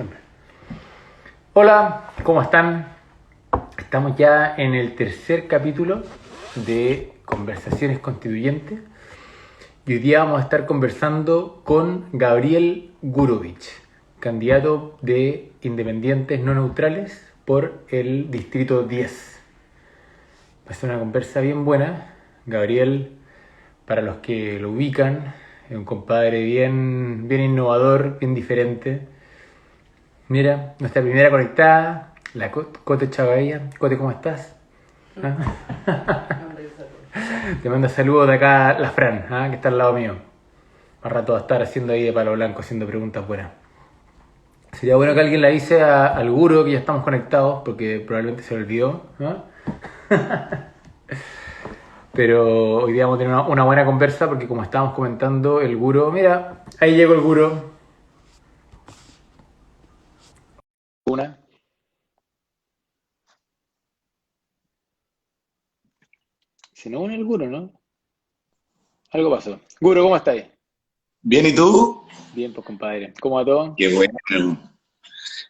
Siempre. Hola, ¿cómo están? Estamos ya en el tercer capítulo de Conversaciones Constituyentes y hoy día vamos a estar conversando con Gabriel Gurevich, candidato de Independientes No Neutrales por el Distrito 10. Va a ser una conversa bien buena. Gabriel, para los que lo ubican, es un compadre bien innovador, bien diferente. Mira, nuestra primera conectada, la Cote Chavalla. Cote, ¿cómo estás? ¿Ah? Te manda saludos de acá la Fran, que está al lado mío. Al rato va a estar haciendo ahí de palo blanco, haciendo preguntas buenas. Sería bueno que alguien le avise al Guro que ya estamos conectados, porque probablemente se le olvidó. Pero hoy día vamos a tener una buena conversa, porque como estábamos comentando, el Guro... Mira, ahí llegó el Guro. Una. Se nos une el Guro, ¿no? Algo pasó. Guro, ¿cómo estáis? Bien, ¿y tú? Bien, pues compadre. ¿Cómo va todo? Qué bueno.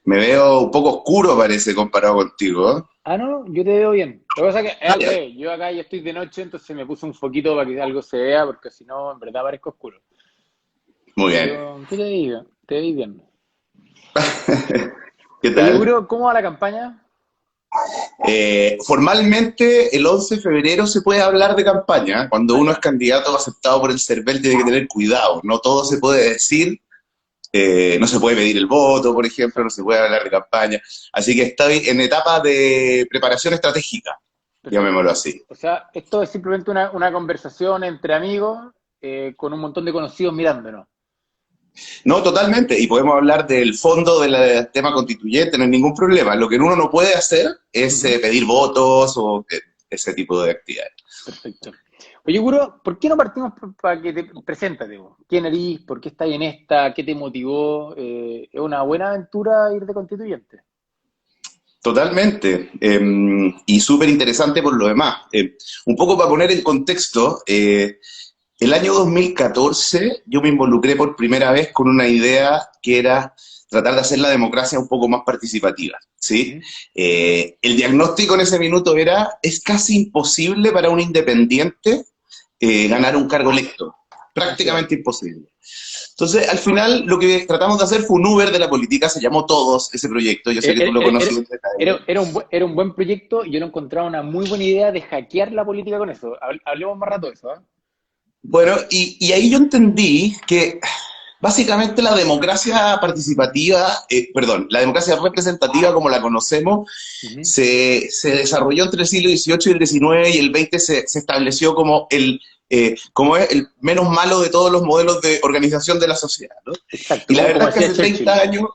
Me veo un poco oscuro, parece, comparado contigo, ¿eh? Ah, no, yo te veo bien. Lo que pasa es que es Ah, al ya. revés. Yo acá ya estoy de noche, entonces me puse un foquito para que algo se vea, porque si no, en verdad parezco oscuro. Muy bien. Pero, ¿qué te digo? Te veis bien. ¿Qué Oye, tal? Guro, ¿cómo va la campaña? Formalmente, el 11 de febrero se puede hablar de campaña. Cuando Ah, uno es ya. candidato aceptado por el CERVEL, tiene que tener cuidado. No todo se puede decir. No se puede pedir el voto, por ejemplo, no se Exacto. puede hablar de campaña. Así que estoy en etapa de preparación estratégica, llamémoslo Perfecto. así. O sea, esto es simplemente una conversación entre amigos con un montón de conocidos mirándonos. No, totalmente. Y podemos hablar del fondo del tema constituyente, no hay ningún problema. Lo que uno no puede hacer es Ujú. pedir votos o ese tipo de actividades. Perfecto. Oye, Guro, ¿por qué no partimos para que te preséntate vos? ¿Quién eres? ¿Por qué estás en esta? ¿Qué te motivó? Es una buena aventura ir de constituyente. Totalmente. Y súper interesante por lo demás. Un poco para poner en contexto, el año 2014 yo me involucré por primera vez con una idea que era tratar de hacer la democracia un poco más participativa, ¿sí? Ujú. El diagnóstico en ese minuto era, es casi imposible para un independiente ganar un cargo electo, Así es. prácticamente imposible. Entonces, al final, lo que tratamos de hacer fue un Uber de la política, se llamó Todos ese proyecto, yo sé que Era, tú lo era- era- conoces en detalle. era un buen proyecto y yo lo encontraba una muy buena idea de hackear la política con eso. Hablemos más rato de eso, ¿ah? Bueno, y ahí yo entendí que básicamente la democracia participativa, perdón, la democracia representativa como la conocemos, Ujú. se desarrolló entre el siglo XVIII y el XIX y el XX se estableció como es el menos malo de todos los modelos de organización de la sociedad, ¿no? Exacto, Y la como verdad es que decía hace 30 Churchill. años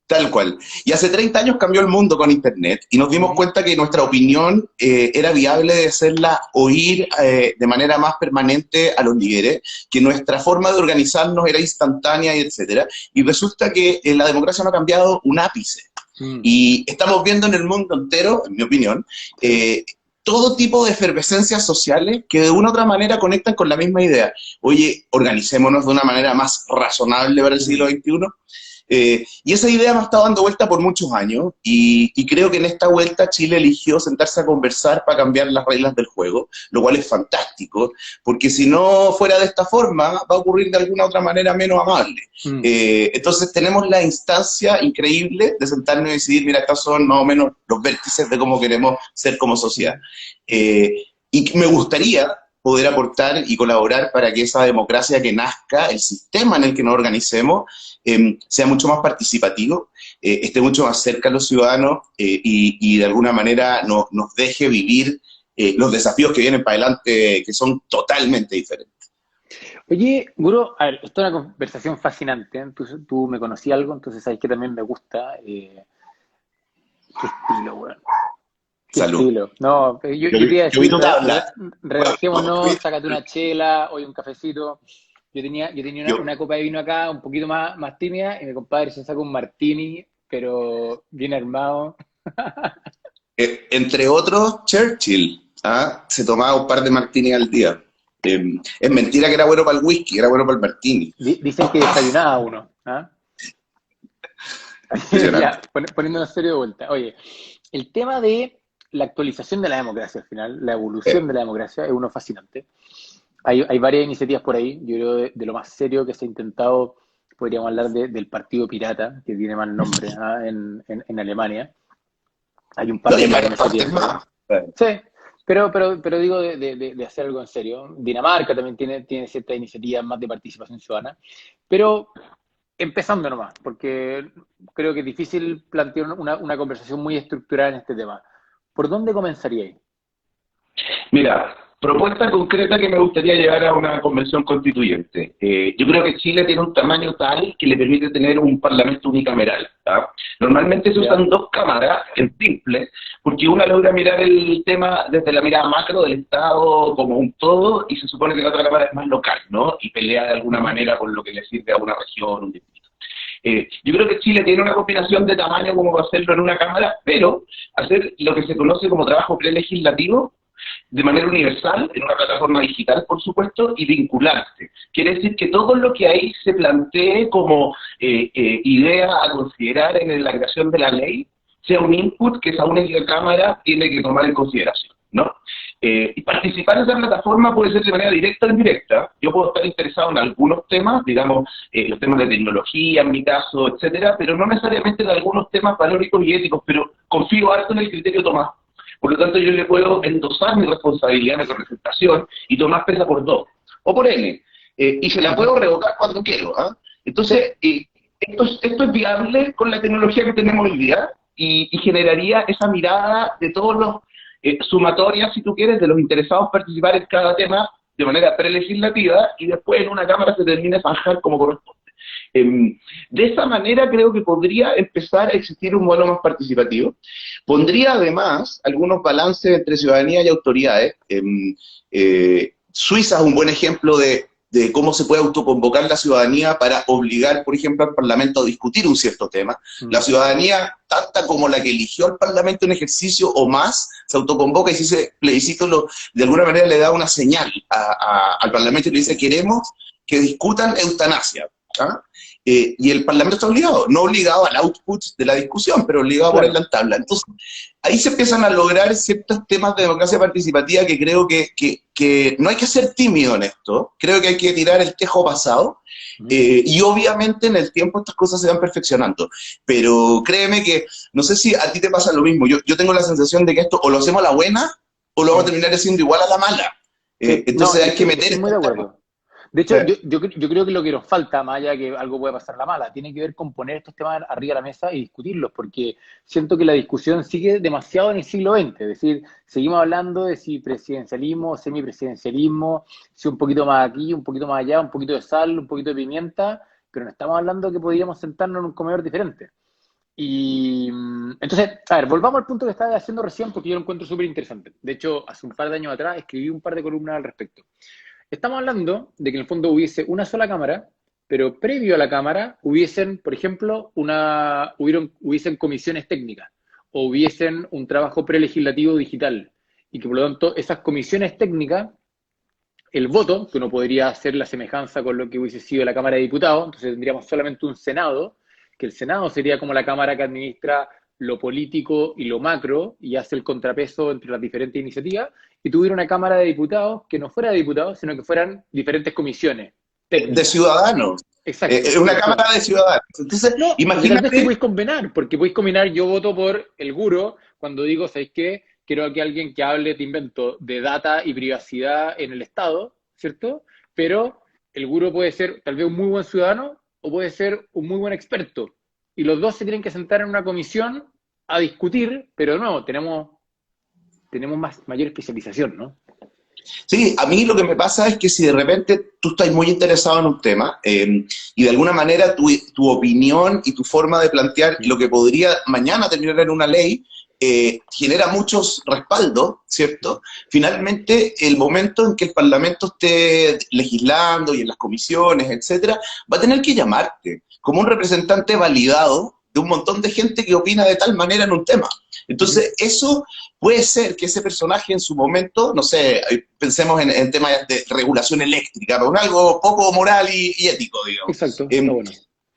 tal cual. Y hace 30 años cambió el mundo con Internet y nos dimos Ujú. cuenta que nuestra opinión era viable de hacerla oír de manera más permanente a los líderes, que nuestra forma de organizarnos era instantánea y etcétera. Y resulta que la democracia no ha cambiado un ápice. Mm, Y estamos viendo en el mundo entero, en mi opinión, sí. todo tipo de efervescencias sociales que de una u otra manera conectan con la misma idea. Oye, organicémonos de una manera más razonable para el siglo Mm. XXI. Y esa idea me ha estado dando vuelta por muchos años y creo que en esta vuelta Chile eligió sentarse a conversar para cambiar las reglas del juego, lo cual es fantástico, porque si no fuera de esta forma va a ocurrir de alguna otra manera menos amable. Mm. Entonces tenemos la instancia increíble de sentarnos y decidir, mira, estos son más o menos los vértices de cómo queremos ser como sociedad. Mm. Eh, y me gustaría poder aportar y colaborar para que esa democracia que nazca, el sistema en el que nos organicemos, sea mucho más participativo, esté mucho más cerca a los ciudadanos y de alguna manera nos deje vivir los desafíos que vienen para adelante, que son totalmente diferentes. Oye, Guro, a ver, esto es una conversación fascinante, ¿eh? Tú me conocí algo, entonces sabes que también me gusta. Qué estilo, weón. Qué Salud. estilo. No, yo Yo, te iba a yo vi decir, tu tabla. Bueno, relajémonos, sácate una chela, hoy un cafecito. Yo tenía yo, una copa de vino acá, un poquito más tímida, y mi compadre se saca un martini, pero bien armado. entre otros, Churchill, ¿ah? Se tomaba un par de martinis al día. Es mentira que era bueno para el whisky, era bueno para el martini. Dicen que desayunaba uno, ¿ah? Ya, poniendo en serio de vuelta. Oye, el tema de la actualización de la democracia al final, la evolución de la democracia, es uno fascinante. Hay varias iniciativas por ahí. Yo creo de lo más serio que se ha intentado, podríamos hablar del Partido Pirata, que tiene mal nombre en Alemania. Hay un par No, y de en buenas varias partes iniciativas por ahí. más. Sí, pero digo de hacer algo en serio. Dinamarca también tiene ciertas iniciativas más de participación ciudadana. Pero empezando nomás, porque creo que es difícil plantear una conversación muy estructurada en este tema. ¿Por dónde comenzaría? Mira, propuesta concreta que me gustaría llevar a una convención constituyente. Yo creo que Chile tiene un tamaño tal que le permite tener un parlamento unicameral. ¿Tá? Normalmente se usan dos cámaras en simple, porque una logra mirar el tema desde la mirada macro del Estado como un todo, y se supone que la otra cámara es más local, ¿no? Y pelea de alguna manera con lo que le sirve a una región, un distrito. Yo creo que Chile tiene una combinación de tamaño como para hacerlo en una cámara, pero hacer lo que se conoce como trabajo prelegislativo de manera universal, en una plataforma digital, por supuesto, y vinculante. Quiere decir que todo lo que ahí se plantee como idea a considerar en la creación de la ley, sea un input que esa única cámara tiene que tomar en consideración, ¿no? Y participar en esa plataforma puede ser de manera directa o indirecta. Yo puedo estar interesado en algunos temas, digamos, los temas de tecnología, en mi caso, etcétera, pero no necesariamente en algunos temas valóricos y éticos, pero confío harto en el criterio Tomás. Por lo tanto, yo le puedo endosar mi responsabilidad de representación y Tomás pesa por 2 o por N, y se la puedo revocar cuando quiero. ¿Ah? Entonces, esto es viable con la tecnología que tenemos hoy día y generaría esa mirada de todos los sumatorias, si tú quieres, de los interesados participar en cada tema de manera prelegislativa y después en una cámara se termine de zanjar como corresponde. De esa manera creo que podría empezar a existir un modelo más participativo. Pondría además algunos balances entre ciudadanía y autoridades. Suiza es un buen ejemplo de cómo se puede autoconvocar la ciudadanía para obligar, por ejemplo, al Parlamento a discutir un cierto tema. La ciudadanía, tanta como la que eligió al Parlamento en ejercicio o más, se autoconvoca y si ese plebiscito de alguna manera le da una señal al Parlamento y le dice queremos que discutan eutanasia. ¿Ah? Y el Parlamento está obligado, no obligado al output de la discusión, pero obligado a ponerla en tabla. Entonces, ahí se empiezan a lograr ciertos temas de democracia participativa que creo que no hay que ser tímido en esto, creo que hay que tirar el tejo pasado, y obviamente en el tiempo estas cosas se van perfeccionando. Pero créeme que, no sé si a ti te pasa lo mismo, yo tengo la sensación de que esto o lo hacemos a la buena, o lo vamos a terminar haciendo igual a la mala. Entonces hay que meter... Estoy muy de acuerdo. De hecho, yo creo que lo que nos falta, más allá de que algo puede pasar a la mala, tiene que ver con poner estos temas arriba de la mesa y discutirlos, porque siento que la discusión sigue demasiado en el siglo XX, es decir, seguimos hablando de si presidencialismo, semipresidencialismo, si un poquito más aquí, un poquito más allá, un poquito de sal, un poquito de pimienta, pero no estamos hablando que podríamos sentarnos en un comedor diferente. Y entonces, a ver, volvamos al punto que estaba haciendo recién, porque yo lo encuentro súper interesante. De hecho, hace un par de años atrás escribí un par de columnas al respecto. Estamos hablando de que en el fondo hubiese una sola cámara, pero previo a la cámara hubiesen, por ejemplo, hubiesen comisiones técnicas o hubiesen un trabajo prelegislativo digital y que por lo tanto esas comisiones técnicas, el voto, que uno podría hacer la semejanza con lo que hubiese sido la Cámara de Diputados, entonces tendríamos solamente un Senado, que el Senado sería como la cámara que administra lo político y lo macro y hace el contrapeso entre las diferentes iniciativas, y tuviera una Cámara de Diputados que no fuera de diputados, sino que fueran diferentes comisiones técnicas. De ciudadanos. Exacto. Una cámara de ciudadanos. Entonces, no, imagínate... Tal vez te podéis combinar, porque podéis combinar, yo voto por el guro, cuando digo, ¿sabéis qué? Quiero que alguien que hable, te invento, de data y privacidad en el Estado, ¿cierto? Pero el guro puede ser tal vez un muy buen ciudadano o puede ser un muy buen experto. Y los dos se tienen que sentar en una comisión a discutir, pero de nuevo, tenemos mayor especialización, ¿no? Sí, a mí lo que me pasa es que si de repente tú estás muy interesado en un tema y de alguna manera tu opinión y tu forma de plantear lo que podría mañana terminar en una ley genera muchos respaldos, ¿cierto? Finalmente, el momento en que el Parlamento esté legislando y en las comisiones, etcétera, va a tener que llamarte como un representante validado de un montón de gente que opina de tal manera en un tema. Entonces, eso puede ser que ese personaje en su momento, no sé, pensemos en temas de regulación eléctrica, pero algo poco moral y ético, digamos. Exacto,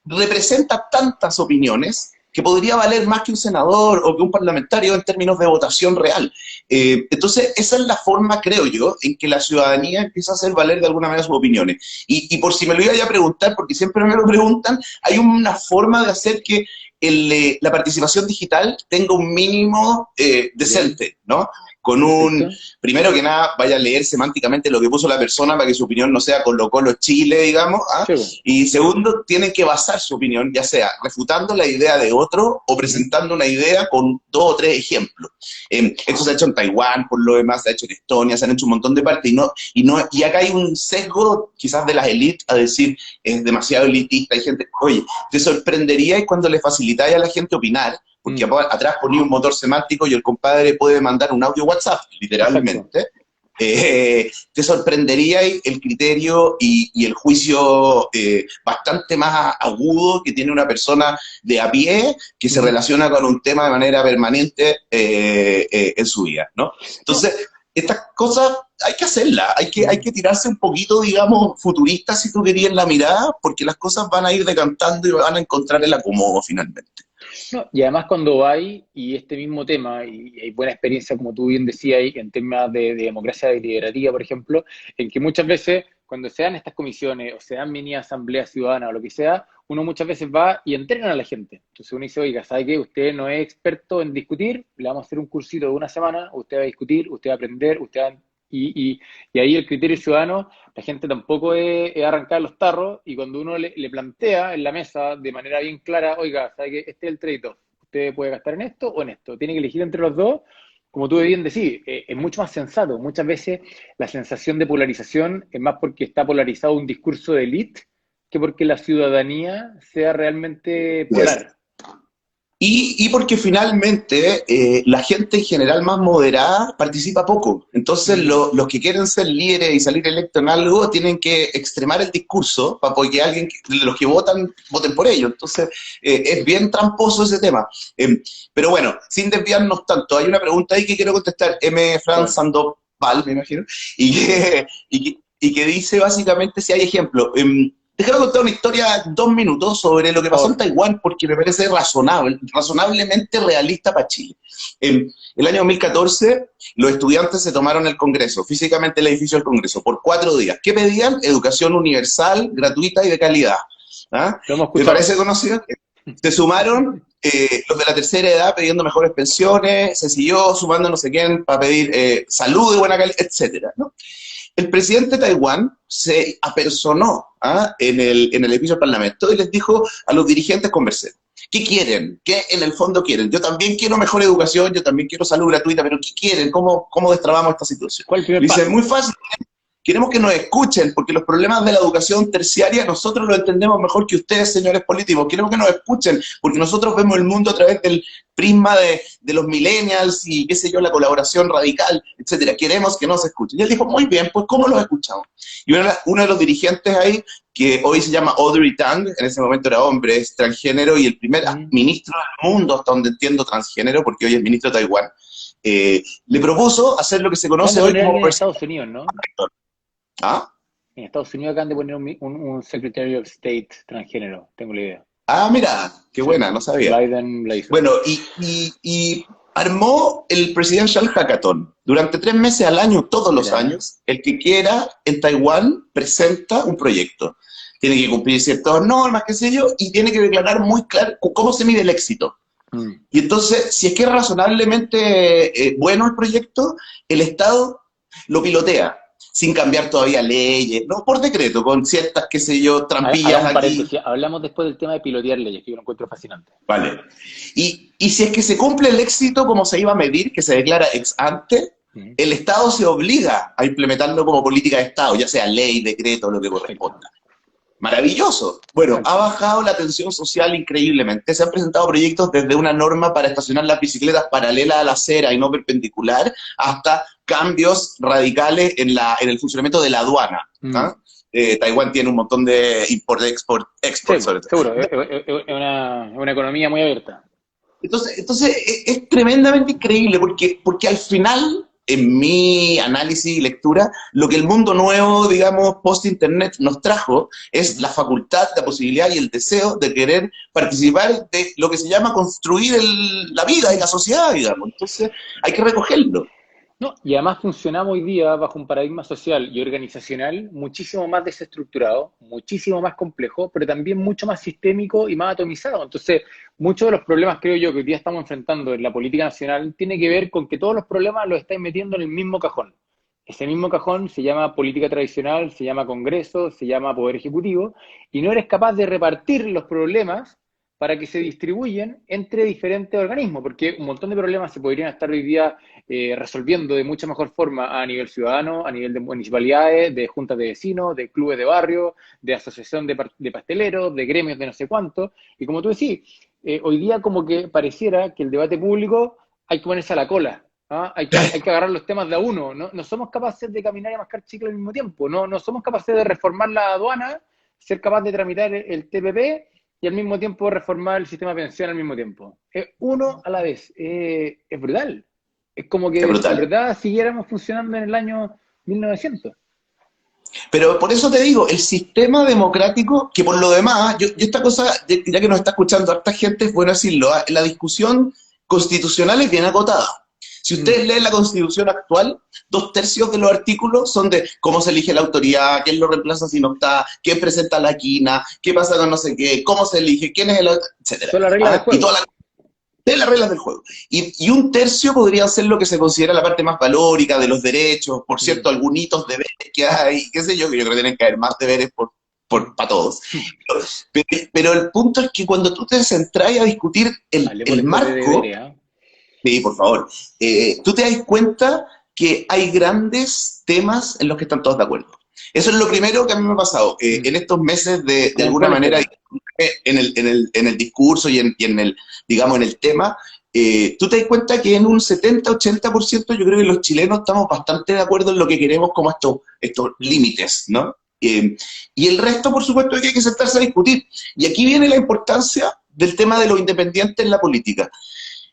Representa tantas opiniones que podría valer más que un senador o que un parlamentario en términos de votación real. Entonces, esa es la forma, creo yo, en que la ciudadanía empieza a hacer valer de alguna manera sus opiniones. Y por si me lo iba a preguntar, porque siempre me lo preguntan, hay una forma de hacer que la participación digital tenga un mínimo decente, ¿no? Con un, primero que nada, vaya a leer semánticamente lo que puso la persona para que su opinión no sea Colo-Colo Chile, digamos, ¿ah? Sí. Y segundo, tienen que basar su opinión, ya sea refutando la idea de otro o presentando una idea con 2 o 3 ejemplos. Esto se ha hecho en Taiwán, por lo demás, se ha hecho en Estonia, se han hecho un montón de partes, y acá hay un sesgo quizás de las élites a decir, es demasiado elitista, hay gente, oye, te sorprendería cuando le facilitáis a la gente opinar, porque atrás ponía un motor semántico y el compadre puede mandar un audio WhatsApp, literalmente. Te sorprendería el criterio y el juicio bastante más agudo que tiene una persona de a pie que se relaciona con un tema de manera permanente en su vida, ¿no? Entonces, estas cosas hay que hacerlas, hay que tirarse un poquito, digamos, futurista si tú querías la mirada, porque las cosas van a ir decantando y van a encontrar el acomodo finalmente. No, y además cuando hay, y este mismo tema, y hay buena experiencia, como tú bien decías, en temas de democracia deliberativa, por ejemplo, en que muchas veces, cuando se dan estas comisiones, o se dan mini asambleas ciudadanas o lo que sea, uno muchas veces va y entrena a la gente. Entonces uno dice, oiga, ¿sabe qué? Usted no es experto en discutir, le vamos a hacer un cursito de una semana, usted va a discutir, usted va a aprender, usted va a... Y ahí el criterio ciudadano, la gente tampoco es arrancar los tarros, y cuando uno le plantea en la mesa de manera bien clara, oiga, ¿sabe qué? Este es el trade-off, usted puede gastar en esto o en esto, tiene que elegir entre los dos, como tú bien decís, es mucho más sensato. Muchas veces la sensación de polarización es más porque está polarizado un discurso de élite que porque la ciudadanía sea realmente polar. Y porque finalmente la gente en general más moderada participa poco. Entonces los que quieren ser líderes y salir electos en algo tienen que extremar el discurso para que los que voten por ello. Entonces es bien tramposo ese tema. Pero bueno, sin desviarnos tanto, hay una pregunta ahí que quiero contestar. Franz Sandoval, me imagino, y que dice básicamente si hay ejemplo. Déjame contar una historia 2 minutos sobre lo que pasó en Taiwán, porque me parece razonablemente realista para Chile. En el año 2014, los estudiantes se tomaron el Congreso, físicamente el edificio del Congreso, por 4 días. ¿Qué pedían? Educación universal, gratuita y de calidad. ¿Ah? ¿Te parece conocido? Se sumaron los de la tercera edad pidiendo mejores pensiones, se siguió sumando no sé quién para pedir salud de buena calidad, etcétera, ¿no? El presidente de Taiwán se apersonó en el edificio del Parlamento y les dijo a los dirigentes, conversemos. ¿Qué quieren? ¿Qué en el fondo quieren? Yo también quiero mejor educación, yo también quiero salud gratuita, pero ¿qué quieren? ¿Cómo destrabamos esta situación? ¿Cuál es el primer paso? Dice, muy fácil. Queremos que nos escuchen, porque los problemas de la educación terciaria nosotros lo entendemos mejor que ustedes, señores políticos. Queremos que nos escuchen, porque nosotros vemos el mundo a través del prisma de los millennials y, qué sé yo, la colaboración radical, etcétera. Queremos que nos escuchen. Y él dijo, muy bien, pues, ¿cómo los escuchamos? Y uno de los dirigentes ahí, que hoy se llama Audrey Tang, en ese momento era hombre, es transgénero, y el primer ministro del mundo, hasta donde entiendo, transgénero, porque hoy es ministro de Taiwán, le propuso hacer lo que se conoce hoy como... En Estados Unidos, ¿no? ¿Ah? En Estados Unidos acaban de poner un Secretary of State transgénero, tengo la idea. Ah, mira, qué buena, no sabía. Biden la hizo. Bueno, y armó el Presidential Hackathon. Durante 3 meses al año, todos los años, el que quiera en Taiwán presenta un proyecto. Tiene que cumplir ciertas normas, qué sé yo, y tiene que declarar muy claro cómo se mide el éxito. Y entonces, si es que es razonablemente bueno el proyecto, el Estado lo pilotea, sin cambiar todavía leyes, no por decreto, con ciertas, qué sé yo, trampillas aquí. Hablamos después del tema de pilotear leyes, que yo lo encuentro fascinante. Vale. Y si es que se cumple el éxito como se iba a medir, que se declara ex ante, el Estado se obliga a implementarlo como política de Estado, ya sea ley, decreto, lo que corresponda. Maravilloso. Bueno, ha bajado la tensión social increíblemente. Se han presentado proyectos desde una norma para estacionar las bicicletas paralela a la acera y no perpendicular, hasta cambios radicales en el funcionamiento de la aduana. Taiwán tiene un montón de import-export, sí, sobre todo. Seguro, es una economía muy abierta. Entonces es tremendamente increíble porque al final en mi análisis y lectura, lo que el mundo nuevo, digamos, post-internet nos trajo es la facultad, la posibilidad y el deseo de querer participar de lo que se llama construir la vida y la sociedad, digamos. Entonces, hay que recogerlo. No, y además funcionamos hoy día bajo un paradigma social y organizacional muchísimo más desestructurado, muchísimo más complejo, pero también mucho más sistémico y más atomizado. Entonces, muchos de los problemas, creo yo, que hoy día estamos enfrentando en la política nacional tiene que ver con que todos los problemas los estáis metiendo en el mismo cajón. Ese mismo cajón se llama política tradicional, se llama Congreso, se llama Poder Ejecutivo, y no eres capaz de repartir los problemas para que se distribuyan entre diferentes organismos, porque un montón de problemas se podrían estar hoy día resolviendo de mucha mejor forma a nivel ciudadano, a nivel de municipalidades, de juntas de vecinos, de clubes de barrio, de asociación de pasteleros, de gremios de no sé cuánto, y como tú decís, hoy día como que pareciera que el debate público hay que ponerse a la cola, ¿ah? Hay que agarrar los temas de a uno, no somos capaces de caminar y mascar chicle al mismo tiempo, no somos capaces de reformar la aduana, ser capaz de tramitar el TPP, y al mismo tiempo reformar el sistema de pensión al mismo tiempo. Es uno a la vez. Es brutal. Es como que en verdad siguiéramos funcionando en el año 1900. Pero por eso te digo, el sistema democrático, que por lo demás, yo esta cosa, ya que nos está escuchando harta gente, es bueno decirlo, la discusión constitucional es bien acotada. Si ustedes leen la Constitución actual, 2/3 de los artículos son de cómo se elige la autoridad, quién lo reemplaza si no está, quién presenta la quina, qué pasa con no sé qué, cómo se elige, quién es el... etcétera. Son las reglas del juego. Y de las reglas del juego. Y 1/3 podría ser lo que se considera la parte más valórica de los derechos, por cierto, algunos deberes que hay, qué sé yo, que yo creo que tienen que haber más deberes para todos. Pero el punto es que cuando tú te centras a discutir el marco... Sí, por favor. Tú te das cuenta que hay grandes temas en los que están todos de acuerdo. Eso es lo primero que a mí me ha pasado. En estos meses, de alguna manera, en el discurso y en el, digamos, en el tema, tú te das cuenta que en un 70-80% yo creo que los chilenos estamos bastante de acuerdo en lo que queremos como estos límites, ¿no? Y el resto, por supuesto, es que hay que sentarse a discutir. Y aquí viene la importancia del tema de los independientes en la política.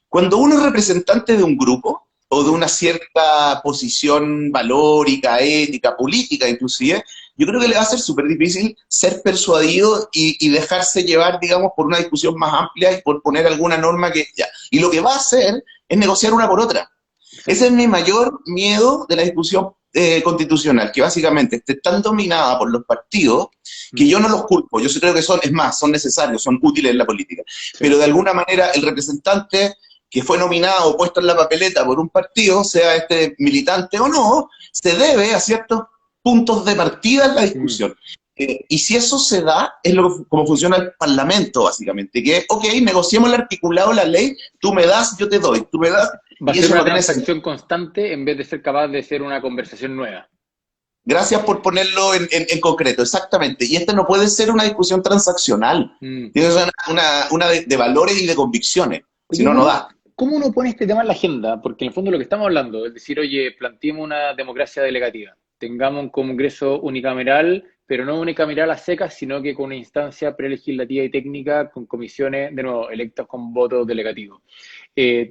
Cuando uno es representante de un grupo, o de una cierta posición valórica, ética, política inclusive, yo creo que le va a ser súper difícil ser persuadido y dejarse llevar, digamos, por una discusión más amplia y por poner alguna norma que... ya. Y lo que va a hacer es negociar una por otra. Ese es mi mayor miedo de la discusión constitucional, que básicamente esté tan dominada por los partidos que yo no los culpo. Yo sí creo que son necesarios, son útiles en la política. Pero de alguna manera el representante que fue nominado o puesto en la papeleta por un partido, sea este militante o no, se debe a ciertos puntos de partida en la discusión. Y si eso se da, es como funciona el Parlamento, básicamente, que, ok, negociemos el articulado, la ley, tú me das, yo te doy, tú me das. Va a ser una transacción constante en vez de ser capaz de ser una conversación nueva. Gracias por ponerlo en concreto, exactamente. Y esta no puede ser una discusión transaccional, tiene que ser una de valores y de convicciones, si no, no da. ¿Cómo uno pone este tema en la agenda? Porque en el fondo lo que estamos hablando es decir, oye, planteemos una democracia delegativa, tengamos un congreso unicameral, pero no unicameral a secas, sino que con una instancia prelegislativa y técnica, con comisiones, de nuevo, electas con votos delegativos.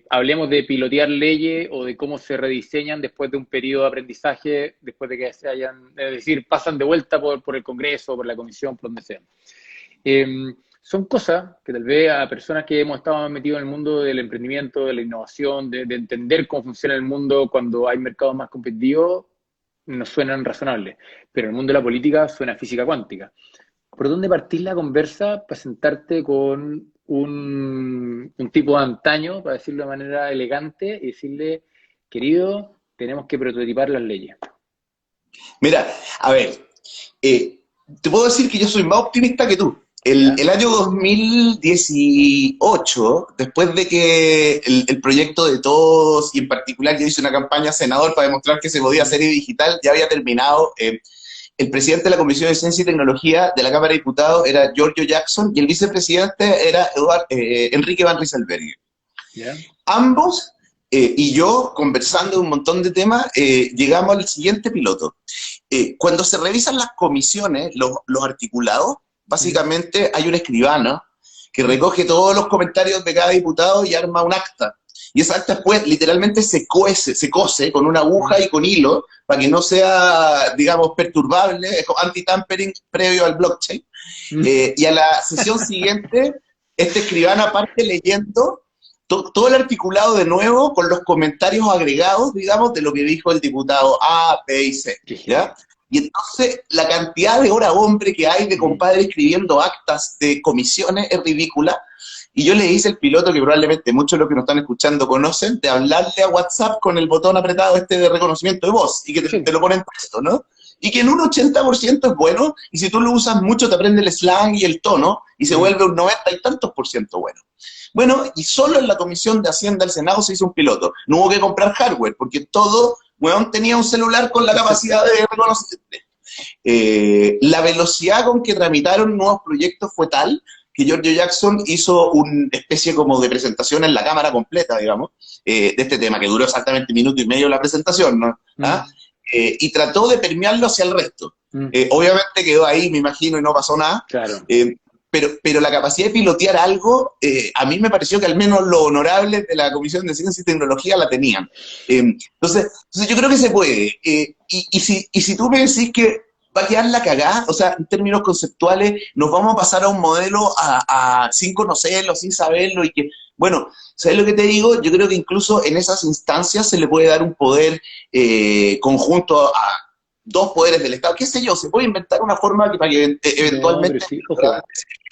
Hablemos de pilotear leyes o de cómo se rediseñan después de un periodo de aprendizaje, después de que se hayan, es decir, pasan de vuelta por el Congreso, por la Comisión, por donde sea. Son cosas que tal vez a personas que hemos estado metidos en el mundo del emprendimiento, de la innovación, de entender cómo funciona el mundo cuando hay mercados más competitivos, nos suenan razonables. Pero en el mundo de la política suena física cuántica. ¿Por dónde partís la conversa para sentarte con un tipo de antaño, para decirlo de manera elegante, y decirle, querido, tenemos que prototipar las leyes? Mira, a ver, te puedo decir que yo soy más optimista que tú. El año 2018, después de que el proyecto de todos, y en particular yo hice una campaña senador para demostrar que se podía hacer digital, ya había terminado. El presidente de la Comisión de Ciencia y Tecnología de la Cámara de Diputados era Giorgio Jackson y el vicepresidente era Enrique Van Rysselberghe. Ambos y yo, conversando de un montón de temas, llegamos al siguiente piloto. Cuando se revisan las comisiones, los articulados, básicamente hay un escribano que recoge todos los comentarios de cada diputado y arma un acta. y esa acta después literalmente se cose con una aguja y con hilo para que no sea, digamos, perturbable, es como anti-tampering previo al blockchain. Y a la sesión siguiente, este escribano parte leyendo todo el articulado de nuevo con los comentarios agregados, digamos, de lo que dijo el diputado A, B y C, ¿ya? Y entonces la cantidad de hora hombre que hay de compadre escribiendo actas de comisiones es ridícula. Y yo le hice el piloto que probablemente muchos de los que nos están escuchando conocen, de hablarle a WhatsApp con el botón apretado de reconocimiento de voz, y que te lo ponen puesto, ¿no? Y que en un 80% es bueno, y si tú lo usas mucho te aprende el slang y el tono, y se vuelve un 90 y tantos por ciento bueno. Bueno, y solo en la Comisión de Hacienda del Senado se hizo un piloto. No hubo que comprar hardware, porque todo, weón, tenía un celular con la capacidad de reconocer. La velocidad con que tramitaron nuevos proyectos fue tal que Giorgio Jackson hizo una especie como de presentación en la cámara completa, digamos, de este tema, que duró exactamente 1 minuto y medio la presentación, ¿no? ¿Ah? Y trató de permearlo hacia el resto. Obviamente quedó ahí, me imagino, y no pasó nada. Claro. Pero la capacidad de pilotear algo, a mí me pareció que al menos los honorables de la Comisión de Ciencia y Tecnología la tenían. Entonces yo creo que se puede. Y si tú me decís que va a quedar la cagada, o sea, en términos conceptuales, nos vamos a pasar a un modelo sin conocerlo, sin saberlo, y que, bueno, ¿sabes lo que te digo? Yo creo que incluso en esas instancias se le puede dar un poder conjunto a dos poderes del Estado, qué sé yo, se puede inventar una forma para que eventualmente los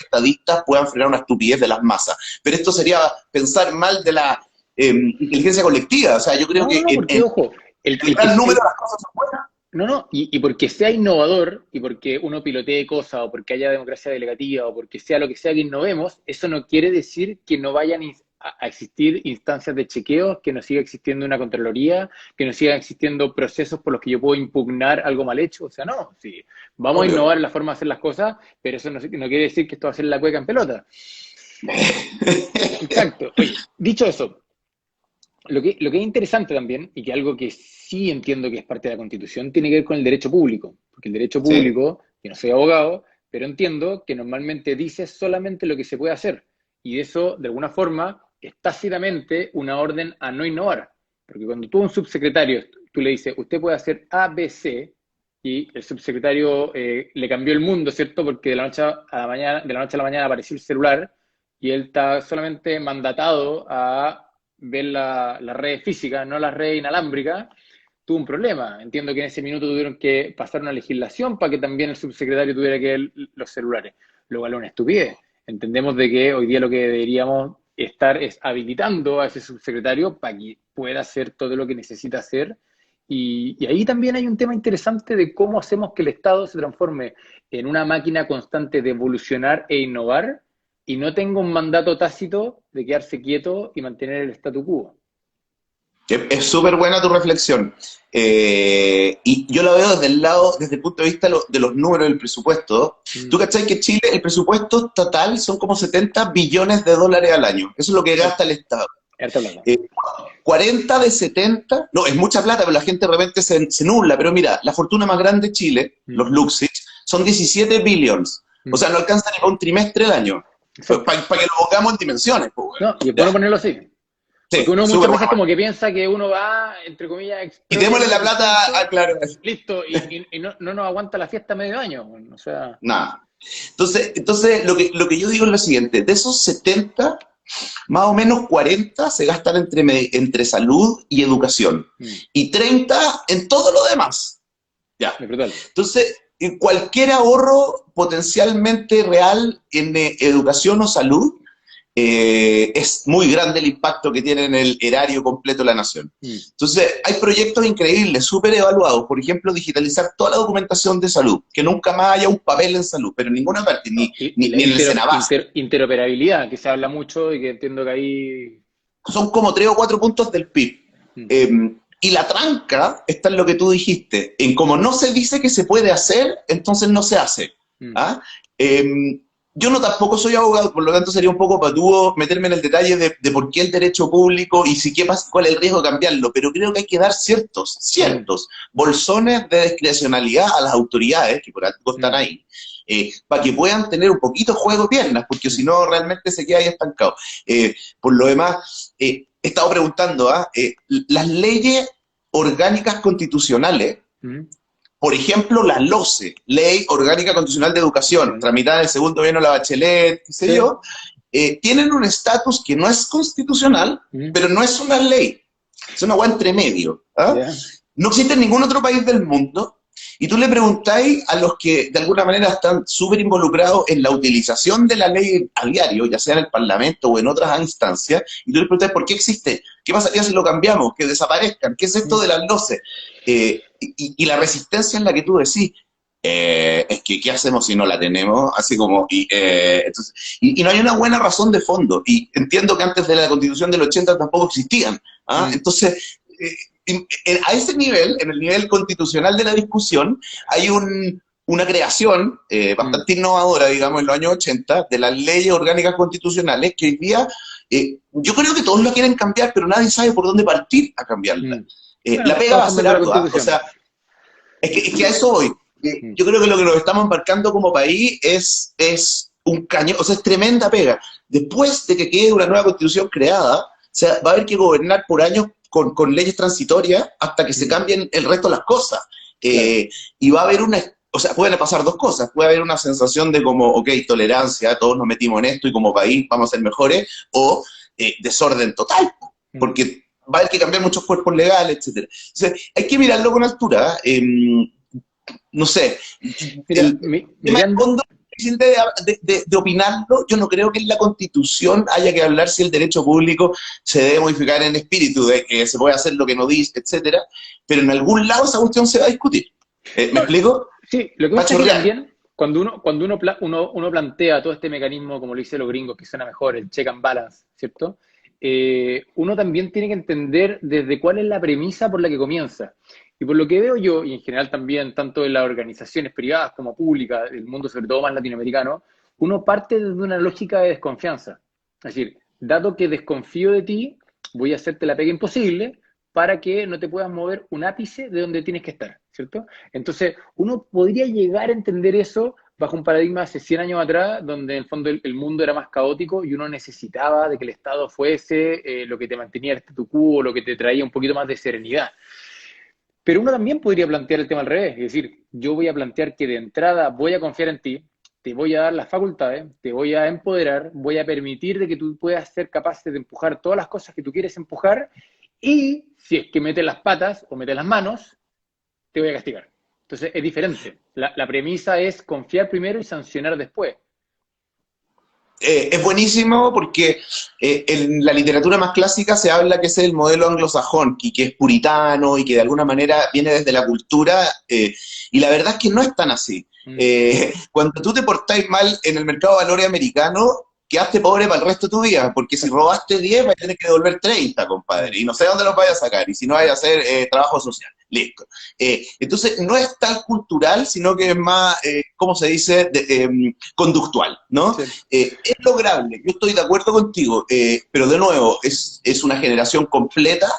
estadistas puedan frenar una estupidez de las masas. Pero esto sería pensar mal de la inteligencia colectiva, o sea, yo creo que ojo, el gran número de las cosas son buenas. No, y porque sea innovador, y porque uno pilotee cosas, o porque haya democracia delegativa, o porque sea lo que sea que innovemos, eso no quiere decir que no vayan a existir instancias de chequeo, que no siga existiendo una contraloría, que no sigan existiendo procesos por los que yo puedo impugnar algo mal hecho. O sea, no, sí, vamos a innovar en la forma de hacer las cosas, pero eso no quiere decir que esto va a ser la cueca en pelota. Exacto. Oye, dicho eso, lo que es interesante también, y que algo que sí entiendo que es parte de la Constitución, tiene que ver con el derecho público. Porque el derecho público, que no soy abogado, pero entiendo que normalmente dice solamente lo que se puede hacer. Y eso, de alguna forma, es tácitamente una orden a no innovar. Porque cuando tú a un subsecretario, tú le dices, usted puede hacer A, B, C, y el subsecretario le cambió el mundo, ¿cierto? Porque de la noche a la mañana apareció el celular, y él está solamente mandatado a ver la red física, no la red inalámbrica, tuvo un problema. Entiendo que en ese minuto tuvieron que pasar una legislación para que también el subsecretario tuviera que ver los celulares, lo cual es una estupidez. Entendemos de que hoy día lo que deberíamos estar es habilitando a ese subsecretario para que pueda hacer todo lo que necesita hacer. Y ahí también hay un tema interesante de cómo hacemos que el Estado se transforme en una máquina constante de evolucionar e innovar, y no tenga un mandato tácito de quedarse quieto y mantener el statu quo. Es súper buena tu reflexión. Y yo la veo desde el punto de vista de los números del presupuesto. ¿Tú cachai que Chile, el presupuesto total son como 70 billones de dólares al año? Eso es lo que gasta el Estado. 40 de 70, no, es mucha plata, pero la gente de repente se nubla. Pero mira, la fortuna más grande de Chile, los Luxich, son 17 billions. O sea, no alcanzan ni para un trimestre del año. Para que lo pongamos en dimensiones. Pues, no, y es bueno ponerlo así. Porque uno muchas veces como que piensa que uno va, entre comillas, y démosle la plata, claro. Listo, y no nos aguanta la fiesta medio año. O sea... Nada. Entonces lo que yo digo es lo siguiente, de esos 70, más o menos 40 se gastan entre salud y educación. Y 30 en todo lo demás. Ya. Entonces, cualquier ahorro potencialmente real en educación o salud, es muy grande el impacto que tiene en el erario completo de la nación. Entonces, hay proyectos increíbles, súper evaluados. Por ejemplo, digitalizar toda la documentación de salud, que nunca más haya un papel en salud, pero en ninguna parte, ni en el Senabas. Interoperabilidad, que se habla mucho y que entiendo que ahí... Son como 3 o 4 puntos del PIB. Y la tranca está en lo que tú dijiste, en como no se dice que se puede hacer, entonces no se hace. ¿Ah? Yo no tampoco soy abogado, por lo tanto sería un poco patúo meterme en el detalle de por qué el derecho público y qué pasa, cuál es el riesgo de cambiarlo, pero creo que hay que dar ciertos bolsones de discrecionalidad a las autoridades, que por algo están ahí, para que puedan tener un poquito juego de piernas, porque si no realmente se queda ahí estancado. Por lo demás, he estado preguntando, las leyes orgánicas constitucionales, por ejemplo, la LOCE, Ley Orgánica Constitucional de Educación, tramitada en el segundo gobierno de la Bachelet, qué sé yo, tienen un estatus que no es constitucional, pero no es una ley, es una hueá entre medio. No existe en ningún otro país del mundo, y tú le preguntáis a los que de alguna manera están súper involucrados en la utilización de la ley a diario, ya sea en el Parlamento o en otras instancias, y tú le preguntáis por qué existe, qué pasaría si lo cambiamos, que desaparezcan, qué es esto de las LOCE, y la resistencia en la que tú decís, es que ¿qué hacemos si no la tenemos? Así como, entonces, y no hay una buena razón de fondo, y entiendo que antes de la Constitución del 80 tampoco existían, entonces, a ese nivel, en el nivel constitucional de la discusión, hay una creación bastante innovadora, digamos, en los años 80, de las leyes orgánicas constitucionales, que hoy día, yo creo que todos lo quieren cambiar, pero nadie sabe por dónde partir a cambiarla. La pega va a ser ardua, o sea, es que a eso voy. Yo creo que lo que nos estamos embarcando como país es un cañón, o sea, es tremenda pega. Después de que quede una nueva constitución creada, o sea, va a haber que gobernar por años con leyes transitorias hasta que se cambien el resto de las cosas. Y va a haber o sea, pueden pasar dos cosas. Puede haber una sensación de como, ok, tolerancia, todos nos metimos en esto y como país vamos a ser mejores, o desorden total, porque va a haber que cambiar muchos cuerpos legales, etc. Entonces, hay que mirarlo con altura. No sé, el tema de fondo es difícil de opinarlo. Yo no creo que en la Constitución haya que hablar si el derecho público se debe modificar en espíritu, de que se puede hacer lo que no dice, etcétera, pero en algún lado esa cuestión se va a discutir. ¿Me explico? Sí, lo que pasa es que también, cuando uno plantea todo este mecanismo, como lo dicen los gringos, que suena mejor, el check and balance, ¿cierto? Uno también tiene que entender desde cuál es la premisa por la que comienza. Y por lo que veo yo, y en general también, tanto en las organizaciones privadas como públicas, del mundo sobre todo más latinoamericano, uno parte desde una lógica de desconfianza. Es decir, dado que desconfío de ti, voy a hacerte la pega imposible para que no te puedas mover un ápice de donde tienes que estar, ¿cierto? Entonces, uno podría llegar a entender eso bajo un paradigma hace 100 años atrás, donde en el fondo el mundo era más caótico y uno necesitaba de que el Estado fuese lo que te mantenía el statu quo, lo que te traía un poquito más de serenidad. Pero uno también podría plantear el tema al revés, es decir, yo voy a plantear que de entrada voy a confiar en ti, te voy a dar las facultades, te voy a empoderar, voy a permitir de que tú puedas ser capaz de empujar todas las cosas que tú quieres empujar, y si es que metes las patas o metes las manos, te voy a castigar. Entonces es diferente. La premisa es confiar primero y sancionar después. Es buenísimo porque en la literatura más clásica se habla que ese es el modelo anglosajón, que es puritano y que de alguna manera viene desde la cultura, y la verdad es que no es tan así. Cuando tú te portáis mal en el mercado de valores americano, quedaste pobre para el resto de tu vida, porque si robaste 10 vas a tener que devolver 30, compadre, y no sé dónde los vayas a sacar, y si no vayas a hacer trabajo social. Listo. Entonces, no es tan cultural, sino que es más, ¿cómo se dice?, conductual, ¿no? Sí. Es lograble, yo estoy de acuerdo contigo, pero de nuevo, es una generación completa,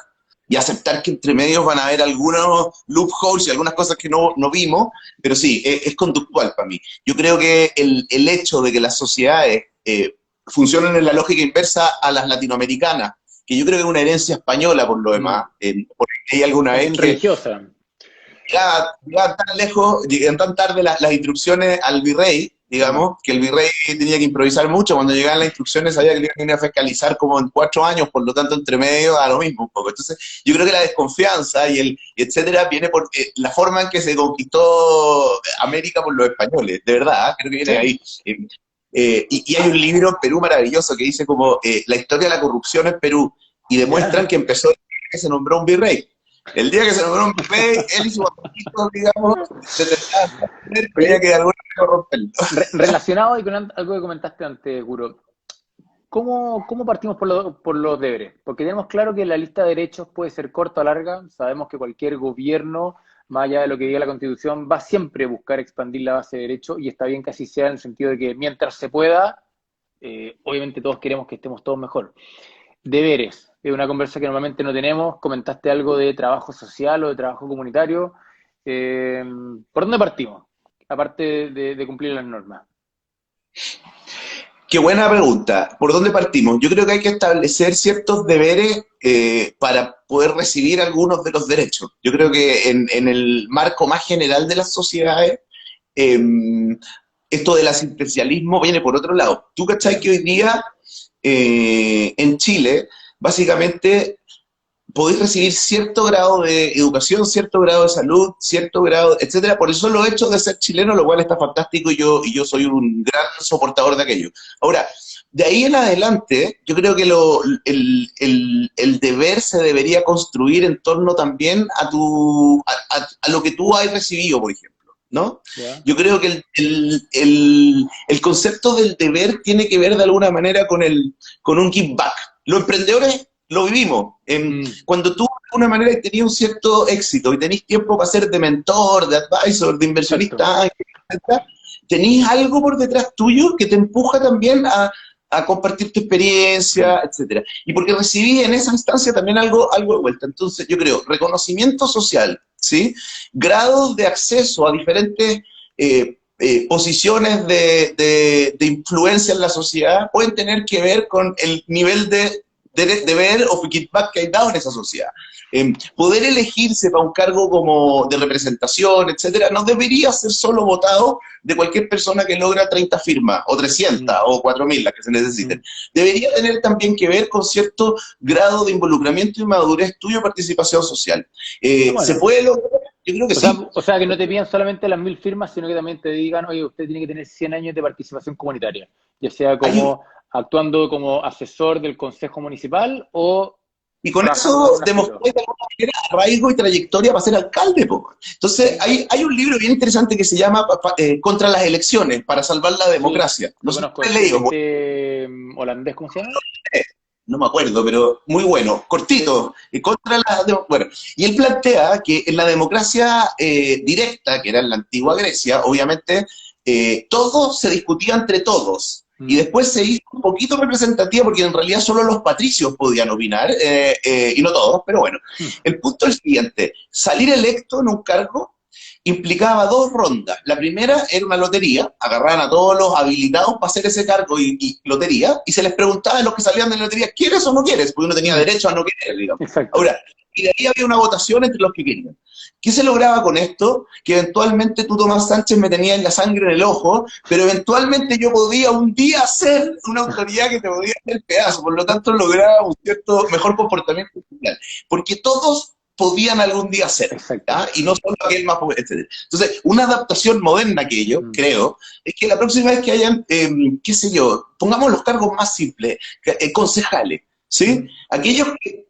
y aceptar que entre medios van a haber algunos loopholes y algunas cosas que no vimos, pero sí, es conductual para mí. Yo creo que el hecho de que las sociedades funcionen en la lógica inversa a las latinoamericanas, que yo creo que es una herencia española por lo demás, porque hay alguna vez que religiosa. llegaban tan lejos, llegan tan tarde las instrucciones al virrey, digamos, que el virrey tenía que improvisar mucho. Cuando llegaban las instrucciones sabía que le iban a venir a fiscalizar como en 4 años, por lo tanto entre medio a lo mismo un poco. Entonces yo creo que la desconfianza y el etcétera viene por la forma en que se conquistó América por los españoles, de verdad, creo que viene ahí. Y hay un libro en Perú maravilloso que dice como la historia de la corrupción en Perú, y demuestran que empezó el día que se nombró un virrey. El día que se nombró un virrey, él y su apellido, digamos, se tenía que de alguna manera romperlo. Relacionado y con algo que comentaste antes, Guro, ¿cómo partimos por los deberes? Porque tenemos claro que la lista de derechos puede ser corta o larga. Sabemos que cualquier gobierno, más allá de lo que diga la Constitución, va siempre a buscar expandir la base de derechos, y está bien que así sea, en el sentido de que mientras se pueda, obviamente todos queremos que estemos todos mejor. Deberes, es una conversa que normalmente no tenemos. Comentaste algo de trabajo social o de trabajo comunitario. ¿Por dónde partimos? Aparte de cumplir las normas. Qué buena pregunta. ¿Por dónde partimos? Yo creo que hay que establecer ciertos deberes para poder recibir algunos de los derechos. Yo creo que en el marco más general de las sociedades, eh, esto del asistencialismo viene por otro lado. ¿Tú cachai que hoy día en Chile, básicamente, podéis recibir cierto grado de educación, cierto grado de salud, cierto grado, etcétera, por el solo hecho de ser chileno, lo cual está fantástico y yo soy un gran soportador de aquello. Ahora, de ahí en adelante, yo creo que el deber se debería construir en torno también a lo que tú has recibido, por ejemplo, ¿no? ¿Ya? Yo creo que el concepto del deber tiene que ver de alguna manera con un give back. Los emprendedores lo vivimos. Cuando tú de alguna manera tenías un cierto éxito y tenés tiempo para ser de mentor, de advisor, de inversionista, etcétera, tenés algo por detrás tuyo que te empuja también a compartir tu experiencia, etcétera. Y porque recibí en esa instancia también algo de vuelta. Entonces, yo creo, reconocimiento social, ¿sí? Grados de acceso a diferentes posiciones de influencia en la sociedad pueden tener que ver con el nivel de ver o feedback que hay dado en esa sociedad. Poder elegirse para un cargo como de representación, etcétera, no debería ser solo votado de cualquier persona que logra 30 firmas, o 300, o 4.000, las que se necesiten. Debería tener también que ver con cierto grado de involucramiento y madurez tuyo, participación social. Bueno, ¿Se puede lograr? Yo creo que sí. o sea, que no te pidan solamente las 1000 firmas, sino que también te digan, oye, usted tiene que tener 100 años de participación comunitaria, ya sea como actuando como asesor del Consejo Municipal o y con trabajando eso en un demostré de alguna manera arraigo y trayectoria para ser alcalde, po. Entonces, hay un libro bien interesante que se llama Contra las elecciones, para salvar la democracia. Sí, No lo sé conozco, si lo he leído, holandés, ¿cómo se llama? no me acuerdo, pero muy bueno, cortito, bueno, y él plantea que en la democracia directa, que era en la antigua Grecia, obviamente, todo se discutía entre todos, y después se hizo un poquito representativa, porque en realidad solo los patricios podían opinar, y no todos, pero bueno. El punto es el siguiente: salir electo en un cargo implicaba 2 rondas. La primera era una lotería, agarraban a todos los habilitados para hacer ese cargo y lotería, y se les preguntaba a los que salían de la lotería, ¿quieres o no quieres? Porque uno tenía derecho a no querer, digamos. Exacto. Ahora, y de ahí había una votación entre los que querían. ¿Qué se lograba con esto? Que eventualmente tú, Tomás Sánchez, me tenías la sangre en el ojo, pero eventualmente yo podía un día ser una autoridad que te podía hacer pedazo, por lo tanto lograba un cierto mejor comportamiento social. Porque todos podían algún día ser, ¿ya? Y no solo aquel más pobre, etc. Entonces, una adaptación moderna a aquello, creo, es que la próxima vez que hayan, qué sé yo, pongamos los cargos más simples, concejales, ¿sí? Aquellos que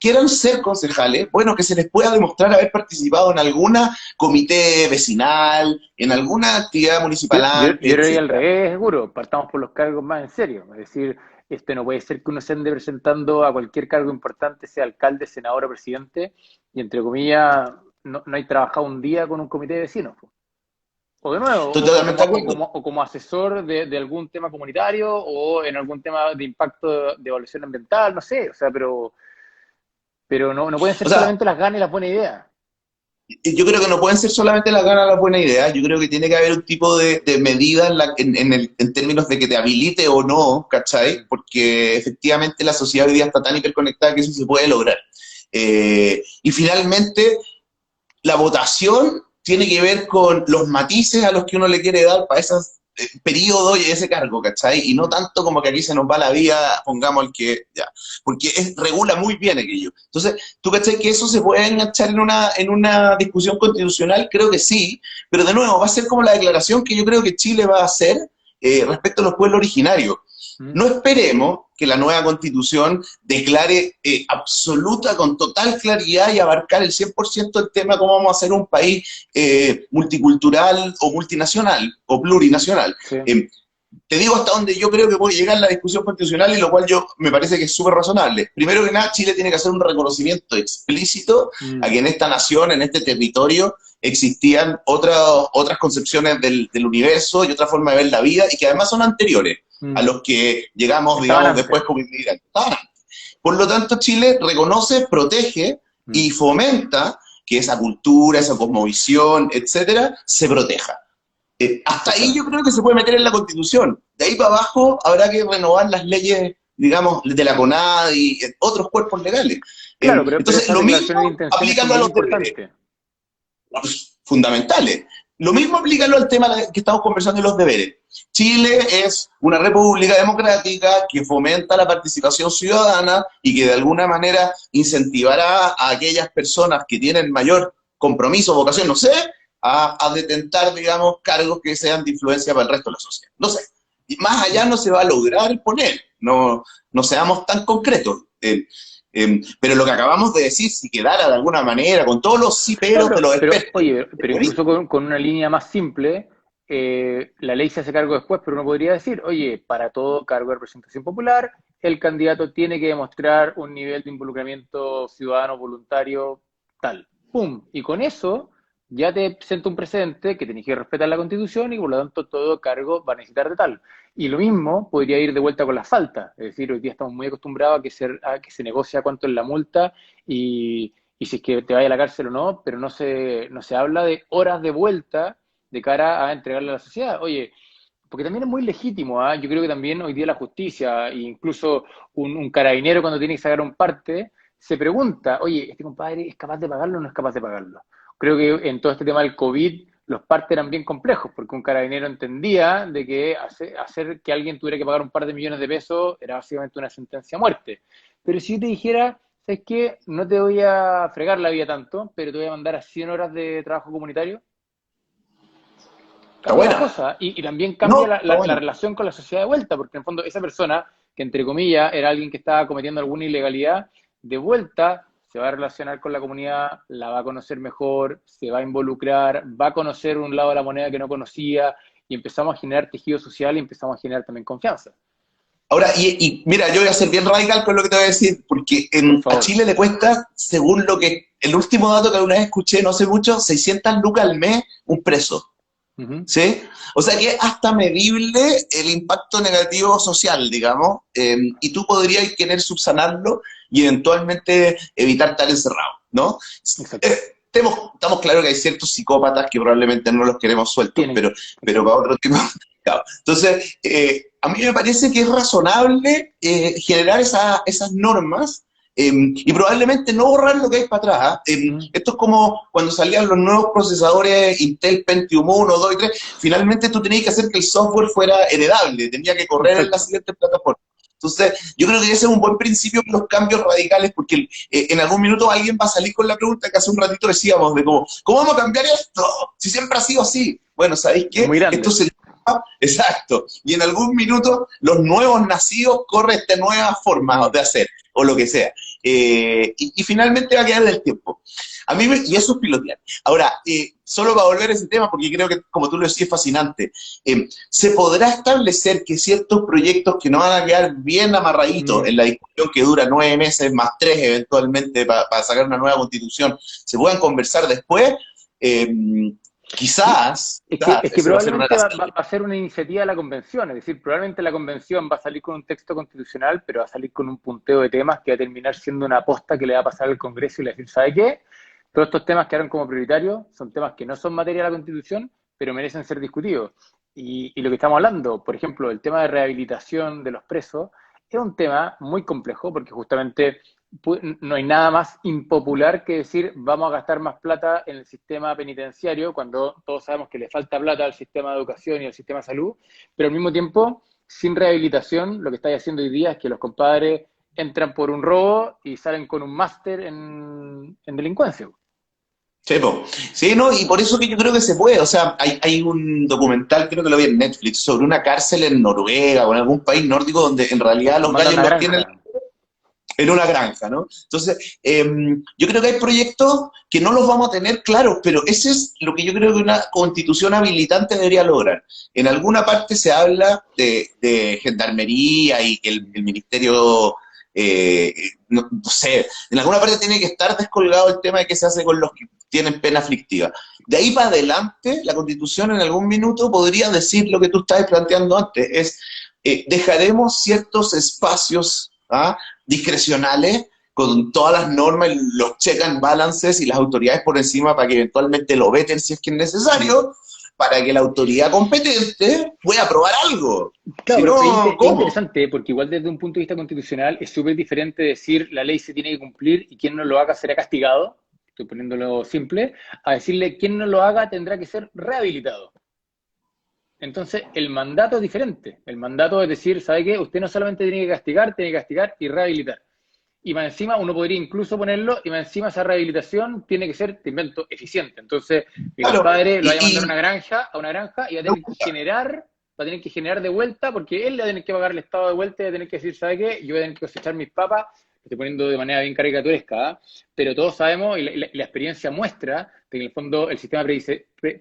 quieran ser concejales, bueno, que se les pueda demostrar haber participado en alguna comité vecinal, en alguna actividad municipal. Yo creo que al revés, seguro, partamos por los cargos más en serio, es decir, no puede ser que uno se ande presentando a cualquier cargo importante, sea alcalde, senador o presidente, y entre comillas no hay trabajado un día con un comité de vecinos. O de nuevo, o como asesor de algún tema comunitario, o en algún tema de impacto de evaluación ambiental, no sé, o sea, pero no pueden ser solamente las ganas y las buenas ideas. Yo creo que no pueden ser solamente las ganas, las buenas ideas. Yo creo que tiene que haber un tipo de medida en términos de que te habilite o no, ¿cachai? Porque efectivamente la sociedad hoy día está tan hiperconectada que eso se puede lograr. Y finalmente, la votación tiene que ver con los matices a los que uno le quiere dar para esos periodos y ese cargo, ¿cachai? Y no tanto como que aquí se nos va la vida, pongamos el que, ya, porque regula muy bien aquello. Entonces, ¿tú cachai que eso se puede enganchar en una discusión constitucional? Creo que sí, pero de nuevo, va a ser como la declaración que yo creo que Chile va a hacer respecto a los pueblos originarios. No esperemos que la nueva constitución declare absoluta, con total claridad y abarcar el 100% del tema cómo vamos a hacer un país multicultural o multinacional o plurinacional. Sí. Te digo hasta donde yo creo que puede llegar la discusión constitucional y lo cual me parece que es súper razonable. Primero que nada, Chile tiene que hacer un reconocimiento explícito a que en esta nación, en este territorio, existían otras concepciones del universo y otra forma de ver la vida y que además son anteriores a los que llegamos, digamos, después como inmigrantes. Por lo tanto, Chile reconoce, protege y fomenta que esa cultura, esa cosmovisión, etcétera, se proteja. Hasta ahí yo creo que se puede meter en la Constitución. De ahí para abajo habrá que renovar las leyes, digamos, de la CONADE y otros cuerpos legales. Claro, pero Entonces, esas lo declaraciones de mismo intenciones son aplícalo a bien los deberes importantes. fundamentales. Lo mismo aplícalo al tema que estamos conversando de los deberes. Chile es una república democrática que fomenta la participación ciudadana y que de alguna manera incentivará a aquellas personas que tienen mayor compromiso, vocación, no sé, a detentar, digamos, cargos que sean de influencia para el resto de la sociedad. No sé. Y más allá no se va a lograr poner, no seamos tan concretos. Pero lo que acabamos de decir, si quedara de alguna manera, con todos los sí No, peros de los pero expertos, oye, pero incluso con una línea más simple, la ley se hace cargo después, pero uno podría decir, oye, para todo cargo de representación popular, el candidato tiene que demostrar un nivel de involucramiento ciudadano voluntario tal. ¡Pum! Y con eso ya te sienta un precedente que tenés que respetar la Constitución y por lo tanto todo cargo va a necesitar de tal. Y lo mismo podría ir de vuelta con la falta. Es decir, hoy día estamos muy acostumbrados a que se negocia cuánto es la multa y si es que te vaya a la cárcel o no, pero no se habla de horas de vuelta de cara a entregarle a la sociedad. Oye, porque también es muy legítimo, ¿ah? Yo creo que también hoy día la justicia, e incluso un carabinero cuando tiene que sacar un parte, se pregunta, oye, ¿este compadre es capaz de pagarlo o no es capaz de pagarlo? Creo que en todo este tema del COVID los partes eran bien complejos, porque un carabinero entendía de que hacer que alguien tuviera que pagar un par de millones de pesos era básicamente una sentencia a muerte. Pero si yo te dijera, ¿sabes qué? No te voy a fregar la vida tanto, pero te voy a mandar a 100 horas de trabajo comunitario, está cambia la buena. cosa y también cambia No, está la buena. relación con la sociedad de vuelta, porque en el fondo esa persona, que entre comillas era alguien que estaba cometiendo alguna ilegalidad, de vuelta se va a relacionar con la comunidad, la va a conocer mejor, se va a involucrar, va a conocer un lado de la moneda que no conocía y empezamos a generar tejido social y empezamos a generar también confianza. Ahora, y mira, yo voy a ser bien radical con lo que te voy a decir, porque Por a favor. Chile le cuesta, según el último dato que alguna vez escuché, no hace mucho, 600 lucas al mes un preso. Ujú. ¿Sí? O sea que es hasta medible el impacto negativo social, digamos, y tú podrías querer subsanarlo y eventualmente evitar estar encerrado, ¿no? Exacto. Estamos claros que hay ciertos psicópatas que probablemente no los queremos sueltos, Tienen, pero para otro tipo. Claro. Entonces, a mí me parece que es razonable generar esas normas y probablemente no borrar lo que hay para atrás. ¿Ah? mm, Esto es como cuando salían los nuevos procesadores Intel Pentium 1, 2 y 3. Finalmente tú tenías que hacer que el software fuera heredable, tenía que correr en la exacto. siguiente plataforma. Entonces, yo creo que ese es un buen principio para los cambios radicales, porque en algún minuto alguien va a salir con la pregunta que hace un ratito decíamos, de ¿cómo vamos a cambiar esto? Si siempre ha sido así. Bueno, ¿sabéis Es qué? muy Esto grande. se llama, exacto, y en algún minuto los nuevos nacidos corren esta nueva forma de hacer, o lo que sea. Y finalmente va a quedar del tiempo. Y eso es pilotear. Ahora, solo para volver a ese tema, porque creo que, como tú lo decías, es fascinante, ¿se podrá establecer que ciertos proyectos que no van a quedar bien amarraditos Mm. en la discusión que dura 9 meses más 3 eventualmente para sacar una nueva constitución, se puedan conversar después? Quizás, Es que ese va a ser una de probablemente las va a ser una iniciativa de la convención, es decir, probablemente la convención va a salir con un texto constitucional, pero va a salir con un punteo de temas que va a terminar siendo una aposta que le va a pasar al Congreso y le va a decir, ¿sabe qué? Todos estos temas quedaron como prioritarios, son temas que no son materia de la Constitución, pero merecen ser discutidos. Y lo que estamos hablando, por ejemplo, el tema de rehabilitación de los presos, es un tema muy complejo porque justamente no hay nada más impopular que decir vamos a gastar más plata en el sistema penitenciario cuando todos sabemos que le falta plata al sistema de educación y al sistema de salud, pero al mismo tiempo, sin rehabilitación, lo que estáis haciendo hoy día es que los compadres entran por un robo y salen con un máster en delincuencia. Sí, po. Sí, no, y por eso que yo creo que se puede. O sea, hay un documental, creo que lo vi en Netflix, sobre una cárcel en Noruega o en algún país nórdico donde en realidad Los los mandan gallos a una los tienen granja. en una granja, ¿no? Entonces, yo creo que hay proyectos que no los vamos a tener claros, pero ese es lo que yo creo que una constitución habilitante debería lograr. En alguna parte se habla de gendarmería y que el ministerio, no sé, en alguna parte tiene que estar descolgado el tema de qué se hace con los que tienen pena aflictiva. De ahí para adelante, la constitución en algún minuto podría decir lo que tú estabas planteando antes, es dejaremos ciertos espacios, ¿ah?, discrecionales con todas las normas, los check and balances y las autoridades por encima para que eventualmente lo veten si es que es Mm. necesario, para que la autoridad competente pueda aprobar algo. Claro, Si pero no, es ¿cómo? interesante porque igual desde un punto de vista constitucional es súper diferente decir la ley se tiene que cumplir y quien no lo haga será castigado, estoy poniéndolo simple, a decirle quien no lo haga tendrá que ser rehabilitado. Entonces, el mandato es diferente. El mandato es decir, ¿sabe qué? Usted no solamente tiene que castigar y rehabilitar. Y más encima, uno podría incluso ponerlo, y más encima esa rehabilitación tiene que ser, te invento, eficiente. Entonces, mi Claro, compadre lo va a y, mandar a una granja, y va a tener que generar de vuelta, porque él le va a tener que pagar el Estado de vuelta y va a tener que decir, ¿sabe qué? Yo voy a tener que cosechar mis papas, lo estoy poniendo de manera bien caricaturesca, ¿eh? Pero todos sabemos, y la experiencia muestra, que en el fondo el sistema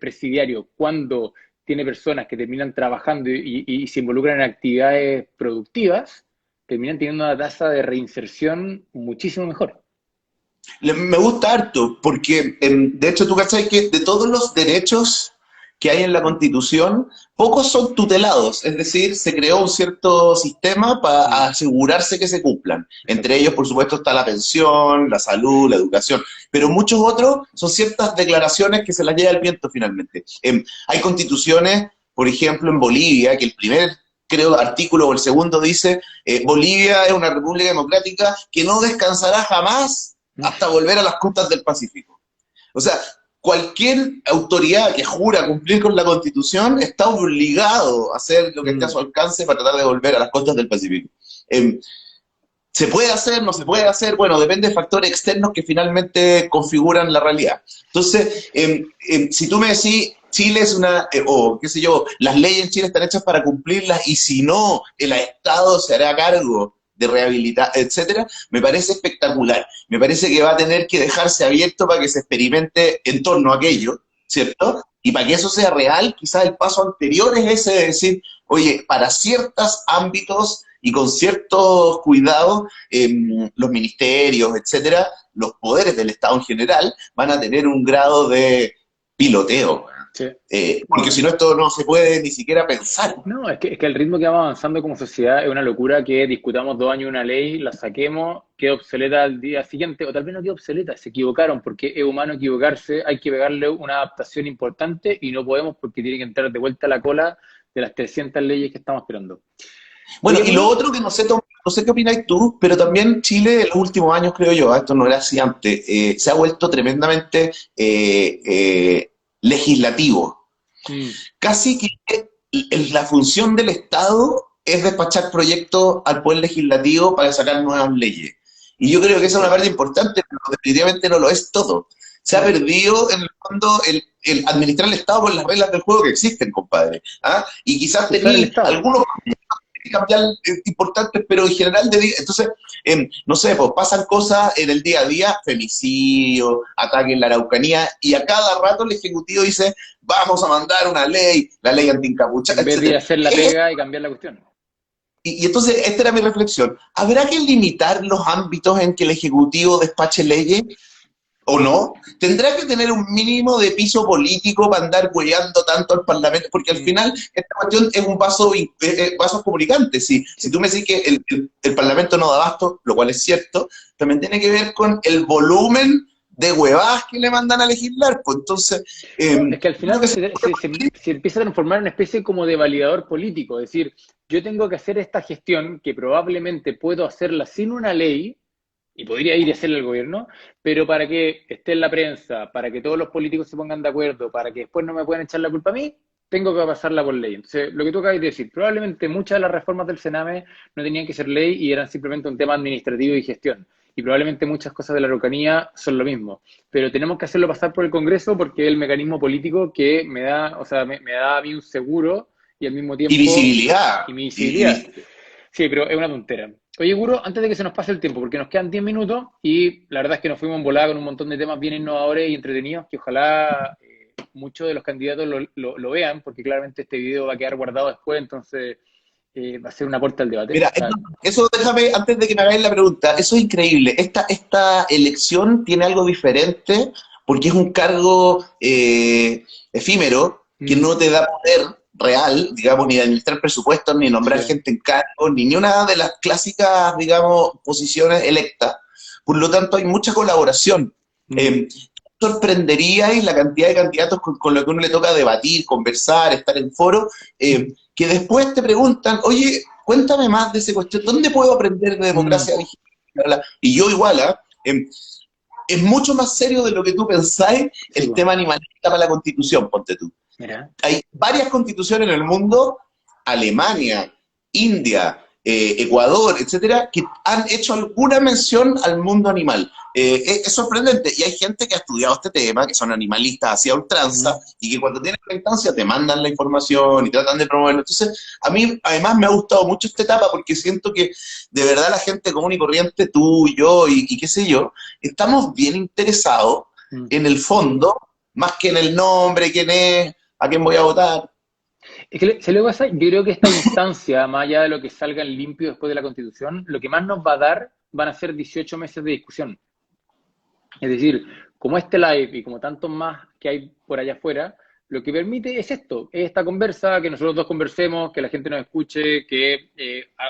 presidiario, cuando tiene personas que terminan trabajando y se involucran en actividades productivas, terminan teniendo una tasa de reinserción muchísimo mejor. me gusta harto, porque de hecho tú cachai que de todos los derechos que hay en la Constitución, pocos son tutelados, es decir, se creó un cierto sistema para asegurarse que se cumplan. Entre ellos, por supuesto, está la pensión, la salud, la educación, pero muchos otros son ciertas declaraciones que se las lleva el viento finalmente. Hay constituciones, por ejemplo, en Bolivia, que el primer creo, artículo o el segundo dice, Bolivia es una república democrática que no descansará jamás hasta volver a las costas del Pacífico. O sea, cualquier autoridad que jura cumplir con la Constitución está obligado a hacer lo que esté a su alcance para tratar de volver a las costas del Pacífico. ¿Se puede hacer? ¿No se puede hacer? Bueno, depende de factores externos que finalmente configuran la realidad. Entonces, si tú me decís, Chile es una, o qué sé yo, las leyes en Chile están hechas para cumplirlas y si no, el Estado se hará cargo de rehabilitar, etcétera, me parece espectacular. Me parece que va a tener que dejarse abierto para que se experimente en torno a aquello, ¿cierto? Y para que eso sea real, quizás el paso anterior es ese de decir, oye, para ciertos ámbitos y con ciertos cuidados, los ministerios, etcétera, los poderes del Estado en general van a tener un grado de piloteo. Sí. Porque si no, esto no se puede ni siquiera pensar. No, es que el ritmo que vamos avanzando como sociedad es una locura que discutamos 2 años una ley, la saquemos, quede obsoleta al día siguiente, o tal vez no quede obsoleta, se equivocaron, porque es humano equivocarse, hay que pegarle una adaptación importante y no podemos porque tiene que entrar de vuelta a la cola de las 300 leyes que estamos esperando. Bueno, y lo otro que no sé, no sé qué opináis tú, pero también Chile en los últimos años, creo yo, esto no era así antes, se ha vuelto tremendamente legislativo. Casi que la función del Estado es despachar proyectos al Poder Legislativo para sacar nuevas leyes. Y yo creo que esa es una parte importante, pero definitivamente no lo es todo. Se ha perdido, en el fondo, el administrar el Estado por las reglas del juego que existen, compadre. ¿Ah? Y quizás tenía algunos cambiar importantes, pero en general, entonces, no sé, pues pasan cosas en el día a día, femicidio, ataque en la Araucanía, y a cada rato el Ejecutivo dice, vamos a mandar una ley, la ley antiencapuchada, en vez de hacer la pega y cambiar la cuestión. Y entonces, esta era mi reflexión. ¿Habrá que limitar los ámbitos en que el Ejecutivo despache leyes? ¿O no? ¿Tendrá que tener un mínimo de piso político para andar hueando tanto al Parlamento? Porque al final esta cuestión es un vaso comunicante. Si tú me decís que el Parlamento no da abasto, lo cual es cierto, también tiene que ver con el volumen de huevadas que le mandan a legislar. Pues entonces... es que al final se empieza a transformar en una especie como de validador político. Es decir, yo tengo que hacer esta gestión que probablemente puedo hacerla sin una ley, y podría ir y hacerle al gobierno, pero para que esté en la prensa, para que todos los políticos se pongan de acuerdo, para que después no me puedan echar la culpa a mí, tengo que pasarla por ley. Entonces, lo que tú acabas de decir, probablemente muchas de las reformas del Sename no tenían que ser ley y eran simplemente un tema administrativo y gestión. Y probablemente muchas cosas de la Araucanía son lo mismo. Pero tenemos que hacerlo pasar por el Congreso porque es el mecanismo político que me da, o sea, me da a mí un seguro y al mismo tiempo... Y visibilidad. Y mi visibilidad. Sí, pero es una tontera. Oye, Guro, antes de que se nos pase el tiempo, porque nos quedan 10 minutos y la verdad es que nos fuimos en volada con un montón de temas bien innovadores y entretenidos que ojalá muchos de los candidatos lo vean, porque claramente este video va a quedar guardado después, entonces va a ser una puerta al debate. Mira, eso déjame, antes de que me hagáis la pregunta, eso es increíble. Esta elección tiene algo diferente porque es un cargo efímero que no te da poder real, digamos, ni de administrar presupuestos, ni nombrar gente en cargo, ni una de las clásicas, digamos, posiciones electas. Por lo tanto, hay mucha colaboración. sorprenderíais la cantidad de candidatos con lo que uno le toca debatir, conversar, estar en foro, que después te preguntan, oye, cuéntame más de esa cuestión, ¿dónde puedo aprender de Mm, democracia digital? Y yo igual, ¿ah? Es mucho más serio de lo que tú pensáis sí, el po. tema animalista para la Constitución, ponte tú. Mira. Hay varias constituciones en el mundo, Alemania, India, Ecuador, etcétera, que han hecho alguna mención al mundo animal. Es sorprendente, y hay gente que ha estudiado este tema, que son animalistas hacia ultranza, Ujú. y que cuando tienen la instancia te mandan la información y tratan de promoverlo. Entonces, a mí además me ha gustado mucho esta etapa porque siento que de verdad la gente común y corriente, tú, yo y qué sé yo, estamos bien interesados Mm. en el fondo, más que en el nombre, quién es, a quién voy a votar. Es que se lo pasa, yo creo que esta instancia, más allá de lo que salga en limpio después de la Constitución, lo que más nos va a dar van a ser 18 meses de discusión. Es decir, como este live y como tantos más que hay por allá afuera, lo que permite es esto, es esta conversa, que nosotros dos conversemos, que la gente nos escuche, que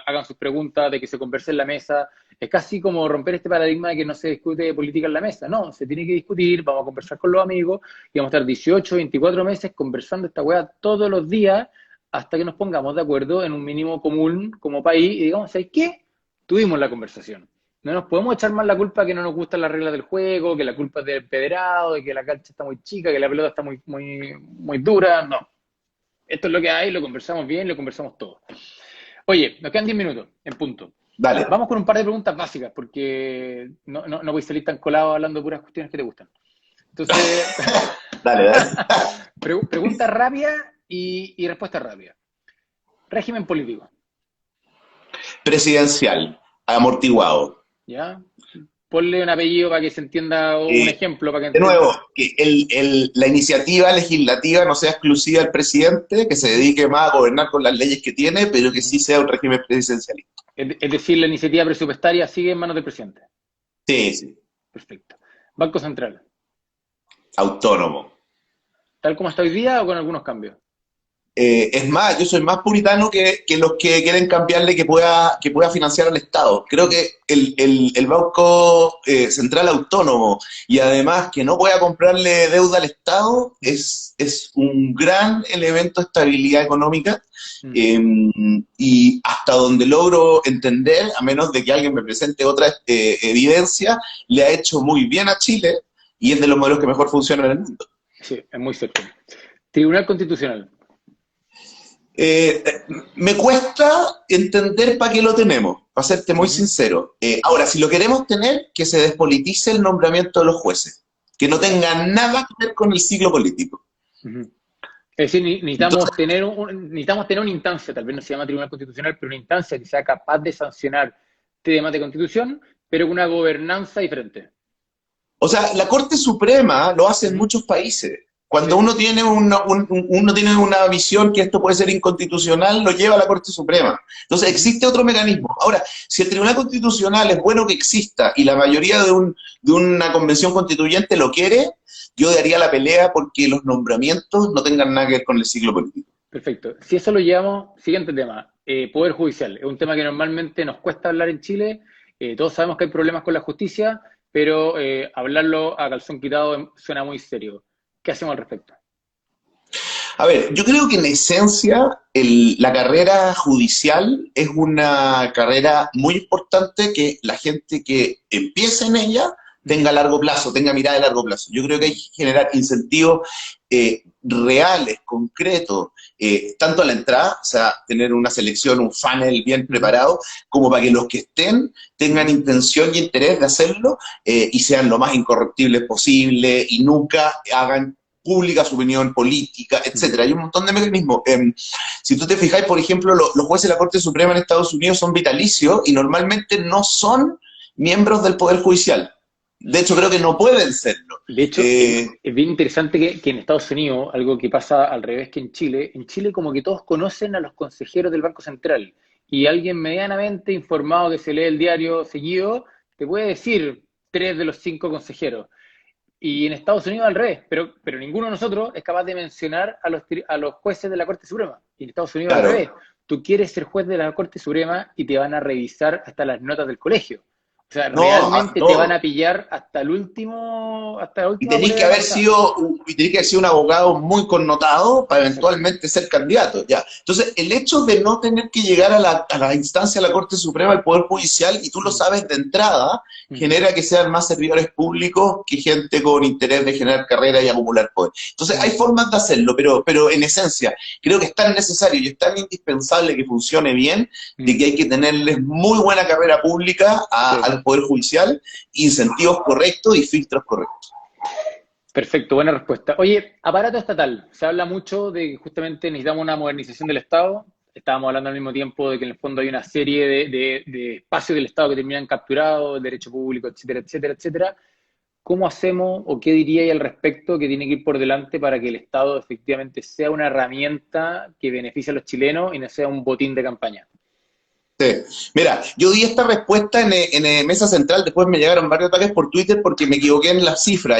hagan sus preguntas, de que se converse en la mesa. Es casi como romper este paradigma de que no se discute política en la mesa. No, se tiene que discutir, vamos a conversar con los amigos y vamos a estar 18, 24 meses conversando esta weá todos los días hasta que nos pongamos de acuerdo en un mínimo común como país y digamos, ¿sabes qué? Tuvimos la conversación. No nos podemos echar más la culpa que no nos gustan las reglas del juego, que la culpa es del empedrado, de que la cancha está muy chica, que la pelota está muy dura. No. Esto es lo que hay, lo conversamos bien, lo conversamos todo. Oye, nos quedan 10 minutos en punto. Dale, Vamos con un par de preguntas básicas, porque no voy a salir tan colado hablando de puras cuestiones que te gustan. Entonces, dale, dale. pregunta rápida y respuesta rápida. Régimen político, Presidencial, amortiguado. ¿ya? Ponle un apellido para que se entienda, o un Eh, ejemplo para que de entienda. nuevo, que la iniciativa legislativa no sea exclusiva del presidente, que se dedique más a gobernar con las leyes que tiene, pero que sí sea un régimen presidencialista. Es decir, la iniciativa presupuestaria sigue en manos del presidente. Sí, sí, Perfecto. Banco Central, autónomo. ¿tal como está hoy día o con algunos cambios? Es más, yo soy más puritano que los que quieren cambiarle que pueda financiar al Estado. Creo Mm, que el Banco Central Autónomo y además que no pueda comprarle deuda al Estado mm, es un gran elemento de estabilidad económica mm. eh, y hasta donde logro entender, a menos de que alguien me presente otra evidencia, le ha hecho muy bien a Chile y es de los modelos que mejor funcionan en el mundo. Sí, es muy cierto. Tribunal Constitucional. Eh, Me cuesta entender para qué lo tenemos, para serte muy Ujú, sincero. Ahora, si lo queremos tener, que se despolitice el nombramiento de los jueces, que no ya. tenga nada que ver con el ciclo político. Ujú. Es decir, Entonces, necesitamos tener una instancia, tal vez no se llama Tribunal Constitucional, pero una instancia que sea capaz de sancionar temas de constitución, pero con una gobernanza diferente. o sea, la Corte Suprema lo hace en Ujú, muchos países. Cuando sí. uno tiene una visión que esto puede ser inconstitucional, lo lleva a la Corte Suprema. Entonces, Ujú. existe otro mecanismo. Ahora, si el Tribunal Constitucional es bueno que exista y la mayoría de una convención constituyente lo quiere, yo daría la pelea porque los nombramientos no tengan nada que ver con el ciclo político. Perfecto. Si eso lo llevamos, siguiente tema, Poder Judicial. Es un tema que normalmente nos cuesta hablar en Chile. Todos sabemos que hay problemas con la justicia, pero hablarlo a calzón quitado suena muy serio. ¿Qué hacemos al respecto? A ver, yo creo que en esencia la carrera judicial es una carrera muy importante que la gente que empiece en ella Ujú, tenga largo plazo, tenga mirada de largo plazo. Yo creo que hay que generar incentivos reales, concretos, tanto a la entrada, o sea, tener una selección, un funnel bien ujú, preparado, como para que los que estén tengan ujú, intención y interés de hacerlo y sean lo más incorruptibles posible y nunca hagan pública su opinión política, ujú. etcétera. Hay un montón de mecanismos. Si tú te fijáis, por ejemplo, los jueces de la Corte Suprema en Estados Unidos son vitalicios y normalmente no son miembros del Poder Judicial. De hecho, creo que no pueden serlo. De hecho, Eh, es bien interesante que en Estados Unidos, algo que pasa al revés que en Chile como que todos conocen a los consejeros del Banco Central y alguien medianamente informado que se lee el diario seguido te puede decir tres de los cinco consejeros. Y en Estados Unidos al revés, pero ninguno de nosotros es capaz de mencionar a los jueces de la Corte Suprema. Y en Estados Unidos al claro, revés. Tú quieres ser juez de la Corte Suprema y te van a revisar hasta las notas del colegio. O O sea, No, realmente te van no. a pillar hasta el último, hasta la Y última tenéis que moneda haber pasada. sido, y tenéis que haber sido un abogado muy connotado para Exacto. eventualmente ser candidato, ya. Entonces, el hecho de no tener que llegar a la instancia de la Corte Suprema del Poder Judicial, y tú lo Mm, sabes de entrada, mm, genera que sean más servidores públicos que gente con interés de generar carrera y acumular poder. Entonces, hay mm, formas de hacerlo, pero en esencia, creo que es tan necesario y es tan indispensable que funcione bien, de mm. que hay que tenerles muy buena carrera pública Sí. al Poder Judicial, incentivos correctos y filtros correctos. Perfecto, buena respuesta. Oye, aparato estatal. Se habla mucho de que justamente necesitamos una modernización del Estado. Estábamos hablando al mismo tiempo de que en el fondo hay una serie de espacios del Estado que terminan capturados, derecho público, etcétera, etcétera, etcétera. ¿Cómo hacemos o qué diríais al respecto que tiene que ir por delante para que el Estado efectivamente sea una herramienta que beneficie a los chilenos y no sea un botín de campaña? Sí. Mira, yo di esta respuesta en Mesa Central, después me llegaron varios ataques por Twitter porque me equivoqué en la cifra.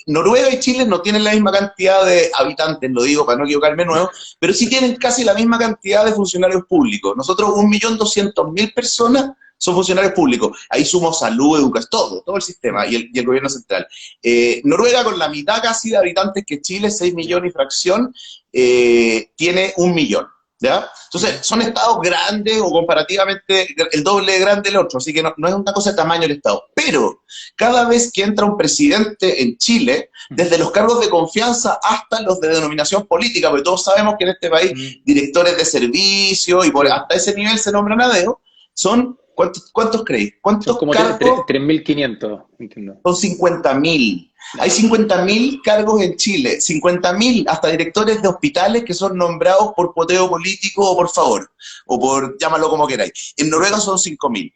Noruega y Chile no tienen la misma cantidad de habitantes, lo digo para no equivocarme de nuevo, pero sí tienen casi la misma cantidad de funcionarios públicos. Nosotros 1.200.000 personas son funcionarios públicos. Ahí sumo salud, educación, todo el sistema y el gobierno central. Noruega, con la mitad casi de habitantes que Chile, 6 millones y fracción, tiene 1 millón. ¿Ya? Entonces, son estados grandes o comparativamente el doble de grande el otro, así que no es una cosa de tamaño el estado. Pero cada vez que entra un presidente en Chile, desde los cargos de confianza hasta los de denominación política, porque todos sabemos que en este país directores de servicio y Sí. hasta ese nivel se nombran a dedo, son, ¿cuántos creéis? Son ¿Cuántos como cargos? 3.500, entiendo. Son 50.000. Hay Ya. 50.000 cargos en Chile, 50.000 hasta directores de hospitales que son nombrados por poteo político o por favor, o por, llámalo como queráis. En Noruega son 5.000.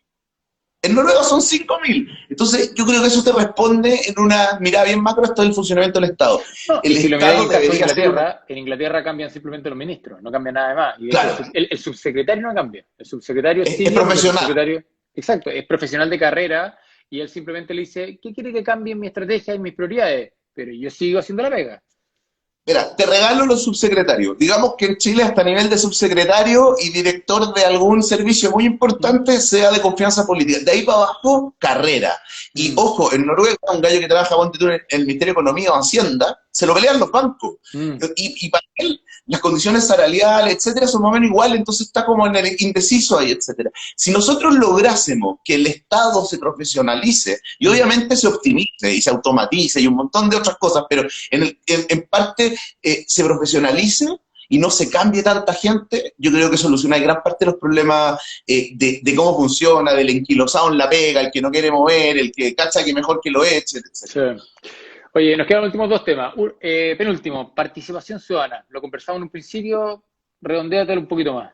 En Noruega son 5.000. Entonces, yo creo que eso te responde en una mirada bien macro esto del funcionamiento del Estado. No, y El si lo miráis en Estado el caso de debería ser una... Inglaterra, en Inglaterra cambian simplemente los ministros, no cambia nada más. Y de hecho, Claro, el subsecretario no cambia. El subsecretario es es senior y los profesional. subsecretarios, exacto, es profesional de carrera y él simplemente le dice, ¿qué quiere que cambie en mi estrategia y mis prioridades? Pero yo sigo haciendo la pega. Mira, te regalo los subsecretarios. Digamos que en Chile hasta nivel de subsecretario y director de algún servicio muy Mm, importante sea de confianza política. De ahí para abajo, carrera. Y mm, ojo, en Noruega, un gallo que trabaja ponte tú, en el Ministerio de Economía o Hacienda, se lo pelean los bancos. mm. Y para él, las condiciones salariales, etcétera, son más o menos iguales, entonces está como en el indeciso ahí, etcétera. Si nosotros lográsemos que el Estado se profesionalice y Mm. obviamente se optimice y se automatice y un montón de otras cosas, pero en parte se profesionalice y no se cambie tanta gente, yo creo que soluciona gran parte de los problemas de cómo funciona, del enquilosado en la pega, el que no quiere mover, el que cacha que mejor que lo eche, Sí. etcétera. Oye, nos quedan los últimos dos temas. Penúltimo, participación ciudadana. Lo conversamos en un principio, redondéatelo un poquito más.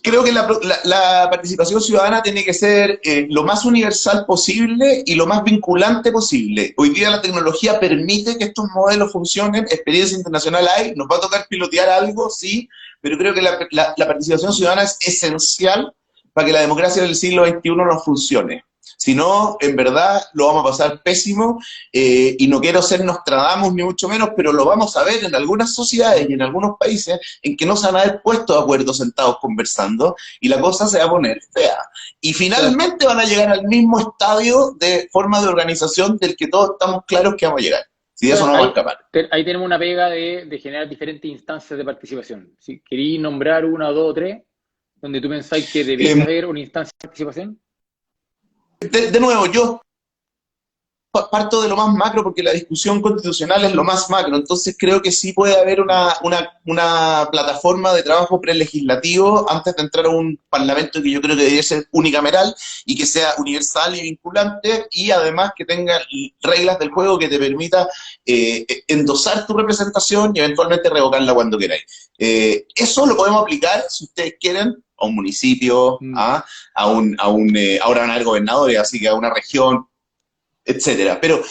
Creo que la participación ciudadana tiene que ser lo más universal posible y lo más vinculante posible. Hoy día la tecnología permite que estos modelos funcionen, experiencia internacional hay, nos va a tocar pilotear algo, sí, pero creo que la participación ciudadana es esencial para que la democracia del siglo XXI no funcione. Si no, en verdad lo vamos a pasar pésimo y no quiero ser Nostradamus ni mucho menos, pero lo vamos a ver en algunas sociedades y en algunos países en que no se van a haber puesto de acuerdo sentados conversando y la cosa se va a poner fea. Y Sí. finalmente van a llegar al mismo estadio de forma de organización del que todos estamos claros que vamos a llegar. Si de Sí, eso no vamos a escapar. ahí tenemos una pega de generar diferentes instancias de participación. Si queréis nombrar una, dos o tres, donde tú pensáis que debiese Eh, haber una instancia de participación. de nuevo, yo parto de lo más macro porque la discusión constitucional es lo más macro, entonces creo que sí puede haber una plataforma de trabajo prelegislativo antes de entrar a un parlamento que yo creo que debería ser unicameral y que sea universal y vinculante y además que tenga reglas del juego que te permita endosar tu representación y eventualmente revocarla cuando queráis. Eso lo podemos aplicar, si ustedes quieren, a un municipio, Mm. ahora van a haber gobernadores, así que a una región, etcétera. Pero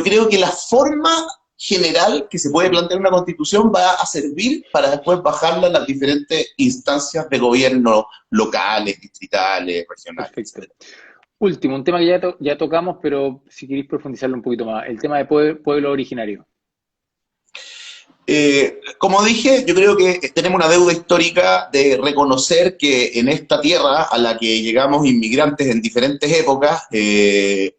creo que la forma general que se puede plantear una constitución va a servir para después bajarla a las diferentes instancias de gobierno locales, distritales, regionales, Perfecto. etcétera. Último, un tema que ya tocamos, pero si queréis profundizarlo un poquito más, el tema de pueblo originario. Como dije, yo creo que tenemos una deuda histórica de reconocer que en esta tierra a la que llegamos inmigrantes en diferentes épocas,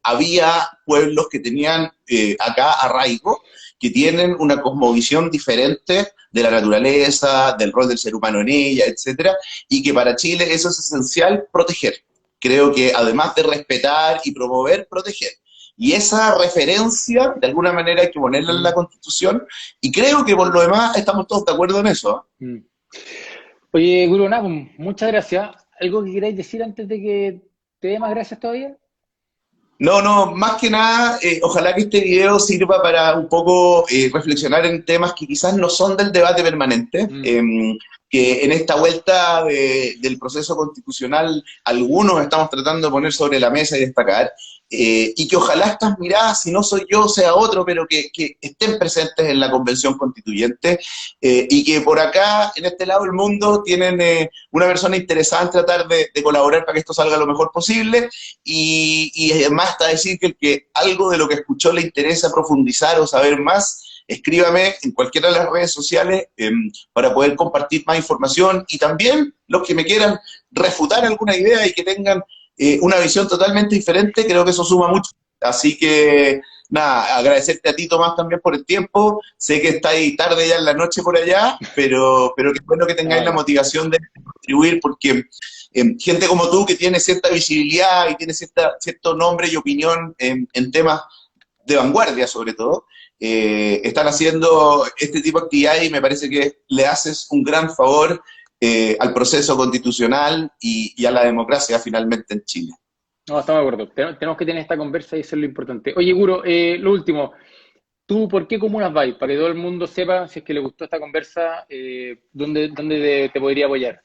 había pueblos que tenían acá arraigo, que tienen una cosmovisión diferente de la naturaleza, del rol del ser humano en ella, etcétera, y que para Chile eso es esencial proteger. Creo que además de respetar y promover, proteger. Y esa referencia, de alguna manera, hay que ponerla en la Constitución, y creo que por lo demás estamos todos de acuerdo en eso. Mm. Oye, Guru, nada, pues, muchas gracias. ¿Algo que queráis decir antes de que te dé más gracias todavía? No, no, más que nada, ojalá que este video sirva para un poco reflexionar en temas que quizás no son del debate permanente, que en esta vuelta del proceso constitucional algunos estamos tratando de poner sobre la mesa y destacar, y que ojalá estas miradas, si no soy yo, sea otro, pero que estén presentes en la Convención Constituyente, y que por acá, en este lado del mundo, tienen una persona interesada en tratar de colaborar para que esto salga lo mejor posible, y además está decir que el que algo de lo que escuchó le interesa profundizar o saber más, escríbame en cualquiera de las redes sociales para poder compartir más información, y también los que me quieran refutar alguna idea y que tengan una visión totalmente diferente, creo que eso suma mucho. Así que, nada, agradecerte a ti, Tomás, también por el tiempo. Sé que estáis tarde ya en la noche por allá, pero qué bueno que tengáis la motivación de contribuir, porque gente como tú, que tiene cierta visibilidad y tiene cierto nombre y opinión en temas de vanguardia, sobre todo, están haciendo este tipo de actividades, y me parece que le haces un gran favor al proceso constitucional y a la democracia finalmente en Chile. No, estamos de acuerdo. Tenemos que tener esta conversa y eso es lo importante. Oye, Guro, lo último. ¿Tú por qué comunas vais? Para que todo el mundo sepa, si es que le gustó esta conversa, ¿dónde te podría apoyar?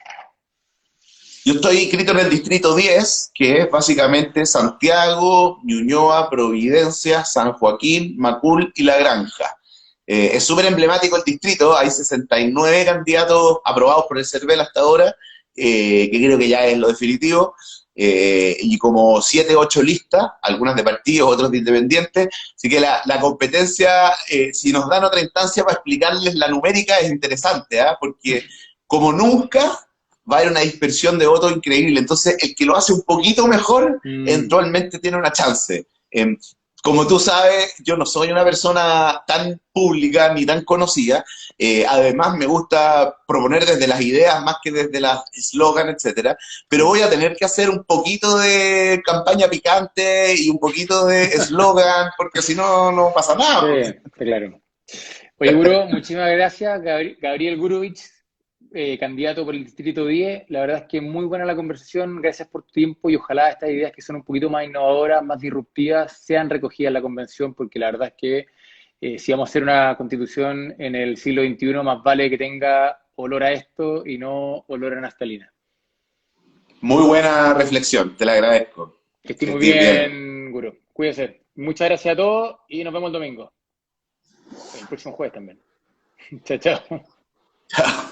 Yo estoy inscrito en el Distrito 10, que es básicamente Santiago, Ñuñoa, Providencia, San Joaquín, Macul y La Granja. Es súper emblemático el distrito, hay 69 candidatos aprobados por el CERVEL hasta ahora, que creo que ya es lo definitivo, y como 7, 8 listas, algunas de partidos, otros de independientes, así que la competencia, si nos dan otra instancia para explicarles la numérica, es interesante, porque como nunca va a haber una dispersión de votos increíble, entonces el que lo hace un poquito mejor, eventualmente tiene una chance. Como tú sabes, yo no soy una persona tan pública ni tan conocida, además me gusta proponer desde las ideas más que desde las eslogan, etcétera, pero voy a tener que hacer un poquito de campaña picante y un poquito de eslogan, porque si no, no pasa nada. Sí, claro. Oye, Guro, muchísimas gracias. Gabriel Gurovich, candidato por el Distrito 10. La verdad es que muy buena la conversación. Gracias por tu tiempo y ojalá estas ideas que son un poquito más innovadoras, más disruptivas, sean recogidas en la convención, porque la verdad es que si vamos a hacer una constitución en el siglo XXI, más vale que tenga olor a esto y no olor a naftalina. Muy buena reflexión, te la agradezco. Que esté muy bien, Guro. Cuídese. Muchas gracias a todos y nos vemos el domingo. El próximo jueves también. Chao, chao. Chao.